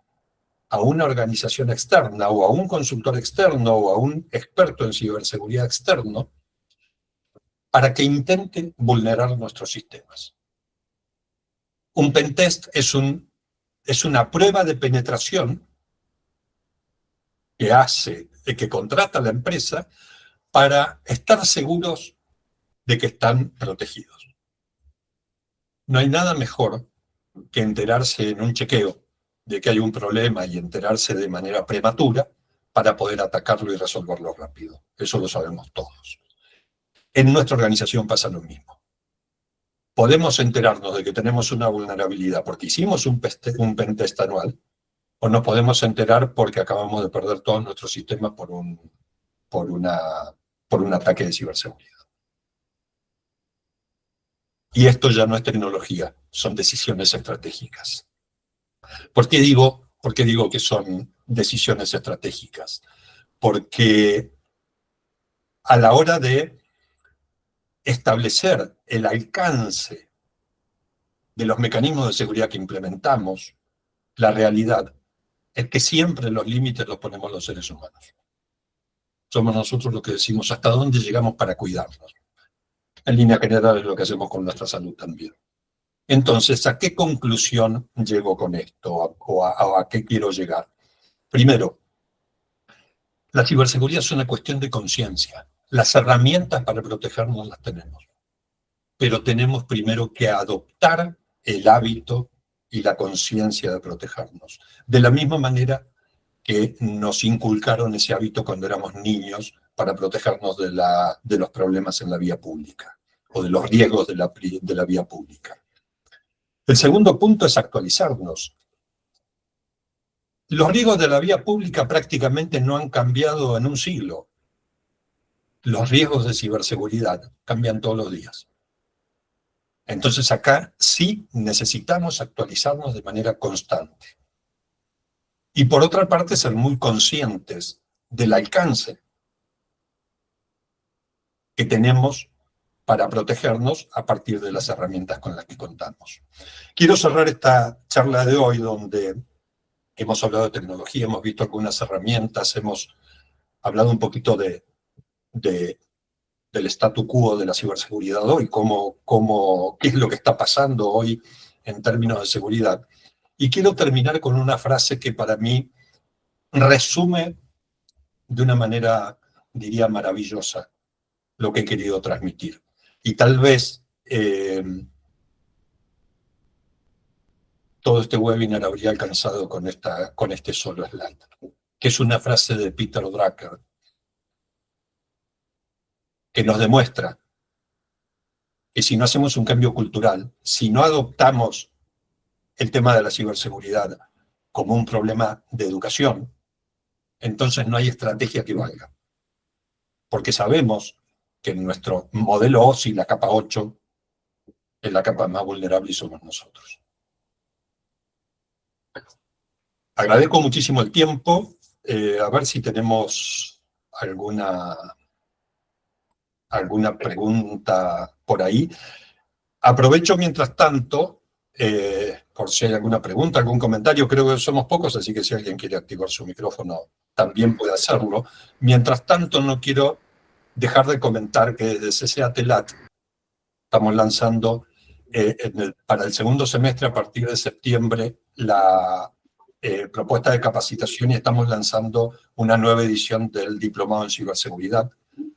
a una organización externa o a un consultor externo o a un experto en ciberseguridad externo para que intente vulnerar nuestros sistemas. Un pentest es una prueba de penetración que contrata la empresa para estar seguros de que están protegidos. No hay nada mejor que enterarse en un chequeo de que hay un problema y enterarse de manera prematura para poder atacarlo y resolverlo rápido. Eso lo sabemos todos. En nuestra organización pasa lo mismo. Podemos enterarnos de que tenemos una vulnerabilidad porque hicimos un pentest anual, o nos podemos enterar porque acabamos de perder todos nuestros sistemas por un ataque de ciberseguridad. Y esto ya no es tecnología, son decisiones estratégicas. ¿Por qué digo que son decisiones estratégicas? Porque a la hora de establecer el alcance de los mecanismos de seguridad que implementamos, la realidad es que siempre los límites los ponemos los seres humanos. Somos nosotros los que decimos hasta dónde llegamos para cuidarnos. En línea general es lo que hacemos con nuestra salud también. Entonces, ¿a qué conclusión llego con esto? ¿O a qué quiero llegar? Primero, la ciberseguridad es una cuestión de conciencia. Las herramientas para protegernos las tenemos. Pero tenemos primero que adoptar el hábito y la conciencia de protegernos. De la misma manera que nos inculcaron ese hábito cuando éramos niños para protegernos de los problemas en la vía pública o de los riesgos de la vía pública. El segundo punto es actualizarnos. Los riesgos de la vía pública prácticamente no han cambiado en un siglo. Los riesgos de ciberseguridad cambian todos los días. Entonces acá sí necesitamos actualizarnos de manera constante. Y por otra parte, ser muy conscientes del alcance que tenemos para protegernos a partir de las herramientas con las que contamos. Quiero cerrar esta charla de hoy donde hemos hablado de tecnología, hemos visto algunas herramientas, hemos hablado un poquito del statu quo de la ciberseguridad hoy, qué es lo que está pasando hoy en términos de seguridad. Y quiero terminar con una frase que para mí resume de una manera, diría, maravillosa lo que he querido transmitir. Y tal vez todo este webinar habría alcanzado con este solo slide, que es una frase de Peter Drucker, que nos demuestra que si no hacemos un cambio cultural, si no adoptamos el tema de la ciberseguridad como un problema de educación, entonces no hay estrategia que valga. Porque sabemos que en nuestro modelo OSI, la capa 8, es la capa más vulnerable y somos nosotros. Agradezco muchísimo el tiempo. A ver si tenemos alguna pregunta por ahí. Aprovecho mientras tanto, por si hay alguna pregunta, algún comentario. Creo que somos pocos, así que si alguien quiere activar su micrófono, también puede hacerlo. Mientras tanto, no quiero dejar de comentar que desde CCA TELAT estamos lanzando para el segundo semestre, a partir de septiembre, la propuesta de capacitación y estamos lanzando una nueva edición del Diplomado en Ciberseguridad.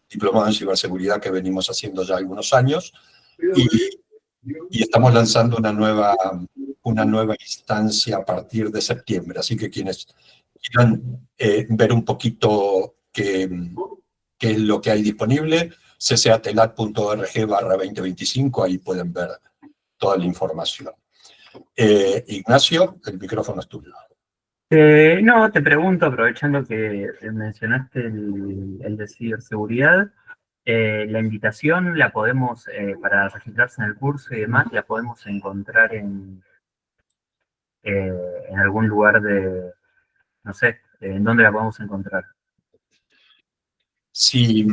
Diplomado en Ciberseguridad que venimos haciendo ya algunos años. Y estamos lanzando una nueva instancia a partir de septiembre. Así que quienes quieran ver un poquito qué es lo que hay disponible, ccatelat.org/2025, ahí pueden ver toda la información. Ignacio, el micrófono es tuyo. No, te pregunto, aprovechando que mencionaste el de ciberseguridad, la invitación la podemos, para registrarse en el curso y demás, la podemos encontrar en algún lugar no sé, ¿en dónde la podemos encontrar? Si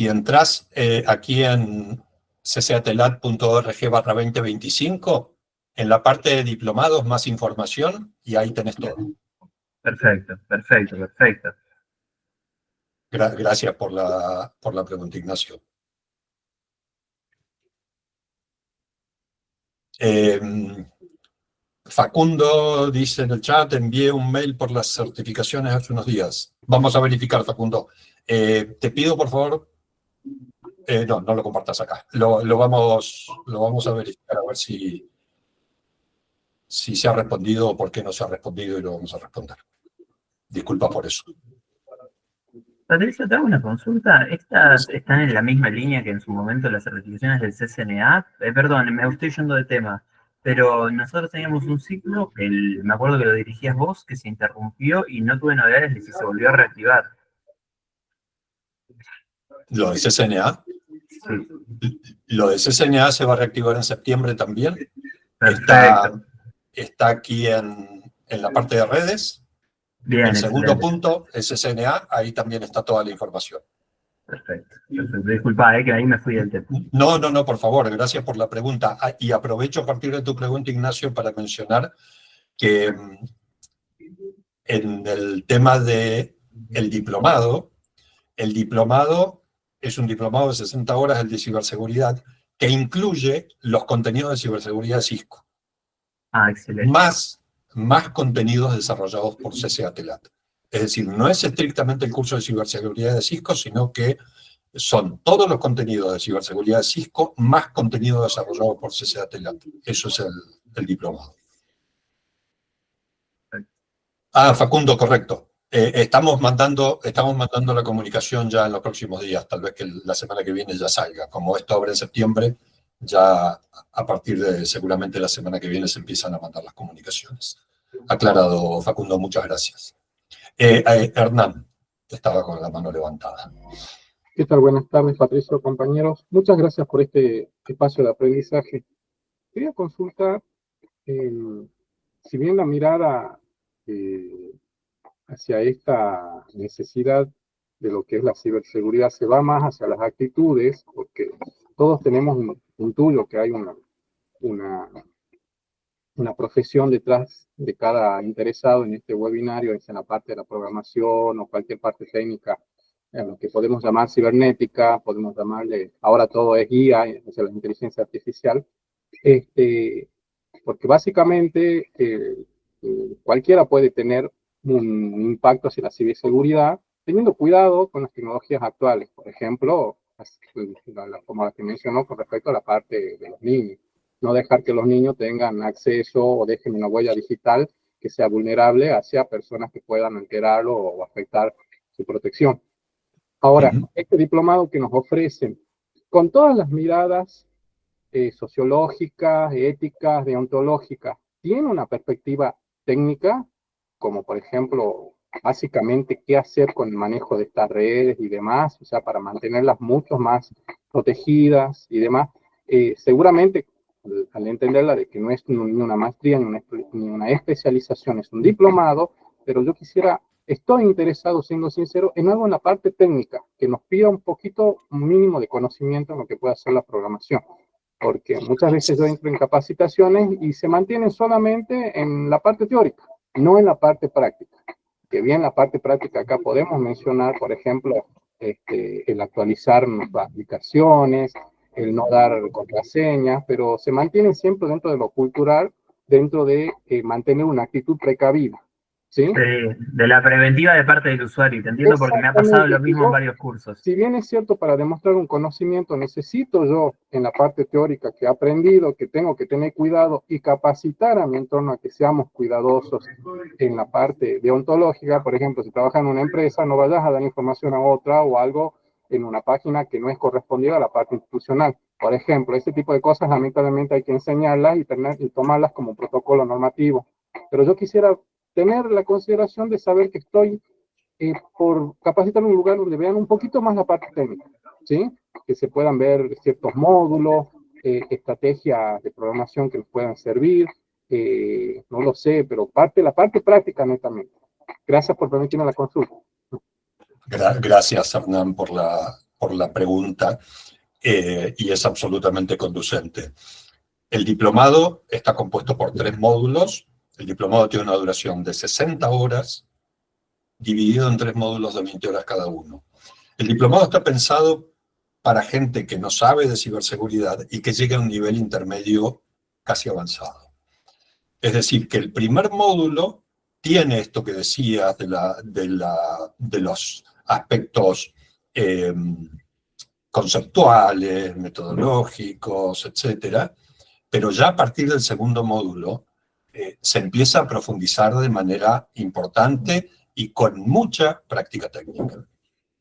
entras aquí en ccatelat.org/2025, en la parte de diplomados, más información, y ahí tenés todo. Perfecto. Gracias por la pregunta, Ignacio. Facundo dice en el chat, envié un mail por las certificaciones hace unos días. Vamos a verificar, Facundo. Te pido, por favor, no lo compartas acá. Lo vamos a verificar a ver si se ha respondido o por qué no se ha respondido, y lo vamos a responder. Disculpa por eso. Patricia, te hago una consulta. ¿Estas están en la misma línea que en su momento las certificaciones del CCNA? Perdón, me estoy yendo de tema, pero nosotros teníamos un ciclo, me acuerdo que lo dirigías vos, que se interrumpió y no tuve novedades de si se volvió a reactivar. ¿Lo de CCNA? Sí. Lo de CCNA se va a reactivar en septiembre también. Perfecto. Está aquí en la parte de redes. Bien, el segundo excelente. punto es CCNA, ahí también está toda la información. Perfecto. Disculpa, que ahí me fui del tema. No, por favor, gracias por la pregunta. Y aprovecho a partir de tu pregunta, Ignacio, para mencionar que en el tema del diplomado, el diplomado es un diplomado de 60 horas, el de ciberseguridad, que incluye los contenidos de ciberseguridad de Cisco, Excelente. más contenidos desarrollados por CCATLAT. Es decir, no es estrictamente el curso de ciberseguridad de Cisco, sino que son todos los contenidos de ciberseguridad de Cisco más contenido desarrollado por CCATLAT. Eso es el diplomado. Facundo, correcto. Estamos mandando la comunicación ya en los próximos días, tal vez que la semana que viene ya salga. Como esto abre en septiembre, ya a partir de seguramente la semana que viene se empiezan a mandar las comunicaciones. Aclarado, Facundo, muchas gracias. Hernán, estaba con la mano levantada. ¿Qué tal? Buenas tardes, Patricio, compañeros. Muchas gracias por este espacio de aprendizaje. Quería consultar, si bien la mirada hacia esta necesidad de lo que es la ciberseguridad se va más hacia las actitudes, porque todos tenemos un intuyo que hay una profesión detrás de cada interesado en este webinario, es en la parte de la programación o cualquier parte técnica, en lo que podemos llamar cibernética, podemos llamarle, ahora todo es IA, o sea, la inteligencia artificial, porque básicamente cualquiera puede tener un impacto hacia la ciberseguridad, teniendo cuidado con las tecnologías actuales, por ejemplo, como la que mencionó con respecto a la parte de los niños. No dejar que los niños tengan acceso o dejen una huella digital que sea vulnerable hacia personas que puedan alterarlo o afectar su protección. Ahora, este diplomado que nos ofrecen, con todas las miradas sociológicas, éticas, deontológicas, tiene una perspectiva técnica, como por ejemplo, básicamente qué hacer con el manejo de estas redes y demás, o sea, para mantenerlas mucho más protegidas y demás. Seguramente, al entenderla de que no es ni una maestría ni una especialización, es un diplomado, pero yo estoy interesado, siendo sincero, en algo en la parte técnica, que nos pida un mínimo de conocimiento en lo que puede hacer la programación, porque muchas veces yo entro en capacitaciones y se mantienen solamente en la parte teórica, no en la parte práctica. Que bien la parte práctica acá podemos mencionar, por ejemplo, el actualizar nuestras aplicaciones, el no dar contraseñas, pero se mantienen siempre dentro de lo cultural, dentro de mantener una actitud precavida. ¿Sí? De la preventiva de parte del usuario, te entiendo porque me ha pasado lo mismo en varios cursos. Si bien es cierto, para demostrar un conocimiento necesito yo, en la parte teórica que he aprendido, que tengo que tener cuidado y capacitar a mi entorno a que seamos cuidadosos en la parte deontológica. Por ejemplo, si trabajas en una empresa, no vayas a dar información a otra o algo en una página que no es correspondida a la parte institucional. Por ejemplo, este tipo de cosas lamentablemente hay que enseñarlas y tomarlas como protocolo normativo. Pero yo quisiera tener la consideración de saber que estoy por capacitar un lugar donde vean un poquito más la parte técnica, ¿sí? Que se puedan ver ciertos módulos, estrategias de programación que nos puedan servir, no lo sé, pero la parte práctica netamente. Gracias por permitirme la consulta. Gracias, Hernán, por la pregunta, y es absolutamente conducente. El diplomado está compuesto por 3 módulos. El diplomado tiene una duración de 60 horas, dividido en 3 módulos de 20 horas cada uno. El diplomado está pensado para gente que no sabe de ciberseguridad y que llegue a un nivel intermedio casi avanzado. Es decir, que el primer módulo tiene esto que decías de los aspectos conceptuales, metodológicos, etcétera, pero ya a partir del segundo módulo se empieza a profundizar de manera importante y con mucha práctica técnica.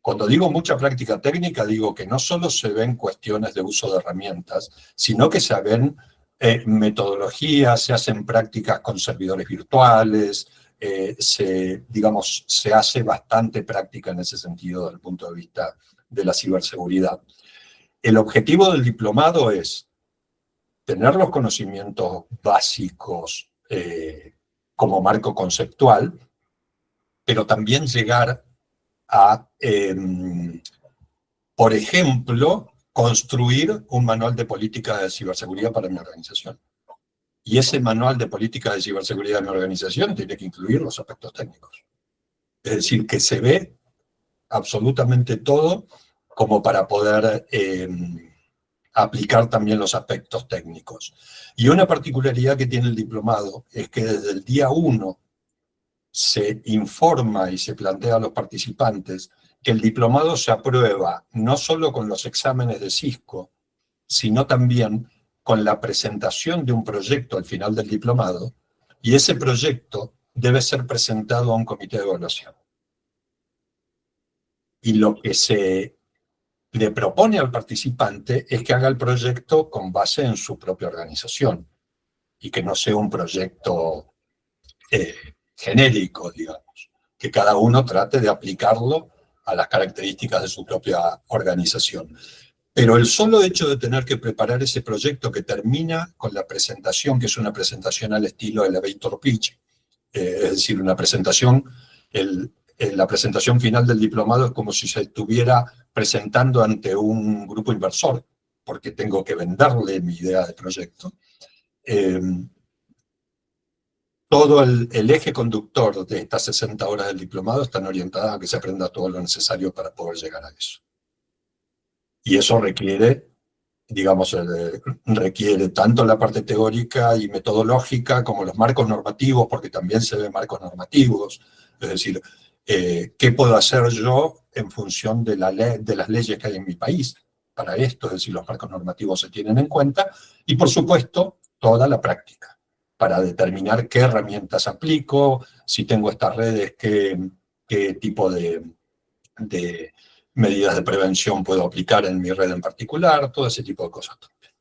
Cuando digo mucha práctica técnica, digo que no solo se ven cuestiones de uso de herramientas, sino que se ven metodologías, se hacen prácticas con servidores virtuales, se hace bastante práctica en ese sentido desde el punto de vista de la ciberseguridad. El objetivo del diplomado es tener los conocimientos básicos como marco conceptual, pero también llegar a por ejemplo, construir un manual de política de ciberseguridad para mi organización. Y ese manual de política de ciberseguridad de mi organización tiene que incluir los aspectos técnicos. Es decir, que se ve absolutamente todo como para poder aplicar también los aspectos técnicos. Y una particularidad que tiene el diplomado es que desde el día 1 se informa y se plantea a los participantes que el diplomado se aprueba no solo con los exámenes de Cisco, sino también con la presentación de un proyecto al final del diplomado, y ese proyecto debe ser presentado a un comité de evaluación. Y lo que se le propone al participante es que haga el proyecto con base en su propia organización y que no sea un proyecto genérico, digamos, que cada uno trate de aplicarlo a las características de su propia organización. Pero el solo hecho de tener que preparar ese proyecto que termina con la presentación, que es una presentación al estilo elevator pitch, es decir, una presentación, la presentación final del diplomado es como si se estuviera presentando ante un grupo inversor, porque tengo que venderle mi idea de proyecto. Todo el eje conductor de estas 60 horas del diplomado están orientadas a que se aprenda todo lo necesario para poder llegar a eso. Y eso requiere, digamos, requiere tanto la parte teórica y metodológica como los marcos normativos, porque también se ven marcos normativos. Es decir, ¿qué puedo hacer yo en función de las leyes que hay en mi país para esto? Es decir, los marcos normativos se tienen en cuenta. Y, por supuesto, toda la práctica, para determinar qué herramientas aplico, si tengo estas redes, qué tipo de medidas de prevención puedo aplicar en mi red en particular, todo ese tipo de cosas también.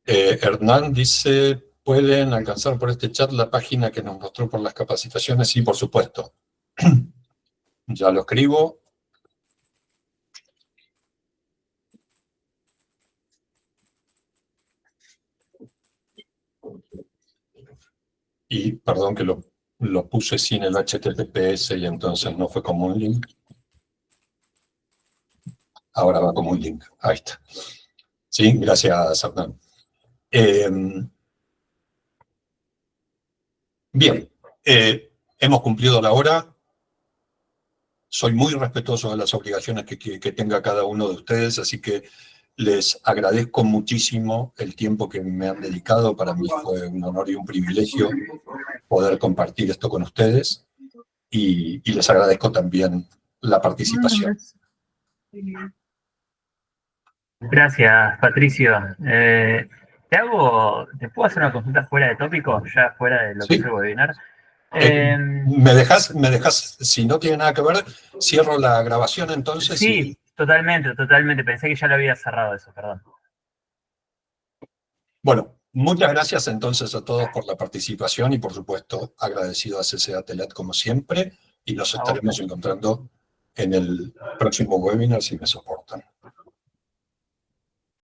Hernán dice, ¿pueden alcanzar por este chat la página que nos mostró por las capacitaciones? Sí, por supuesto. Ya lo escribo. Y perdón que lo puse sin el HTTPS y entonces no fue como un link. Ahora va como un link. Ahí está. Sí, gracias, Hernán. Bien, hemos cumplido la hora. Soy muy respetuoso de las obligaciones que tenga cada uno de ustedes, así que les agradezco muchísimo el tiempo que me han dedicado. Para mí fue un honor y un privilegio poder compartir esto con ustedes y les agradezco también la participación. Gracias, Patricio. ¿Te puedo hacer una consulta fuera de tópico, ya fuera de lo que es el webinar? ¿Me dejas, si no tiene nada que ver, cierro la grabación entonces? Sí, totalmente. Pensé que ya lo había cerrado eso, perdón. Bueno, muchas gracias entonces a todos por la participación y por supuesto agradecido a CCA Telet como siempre y nos estaremos encontrando en el próximo webinar si me soporta.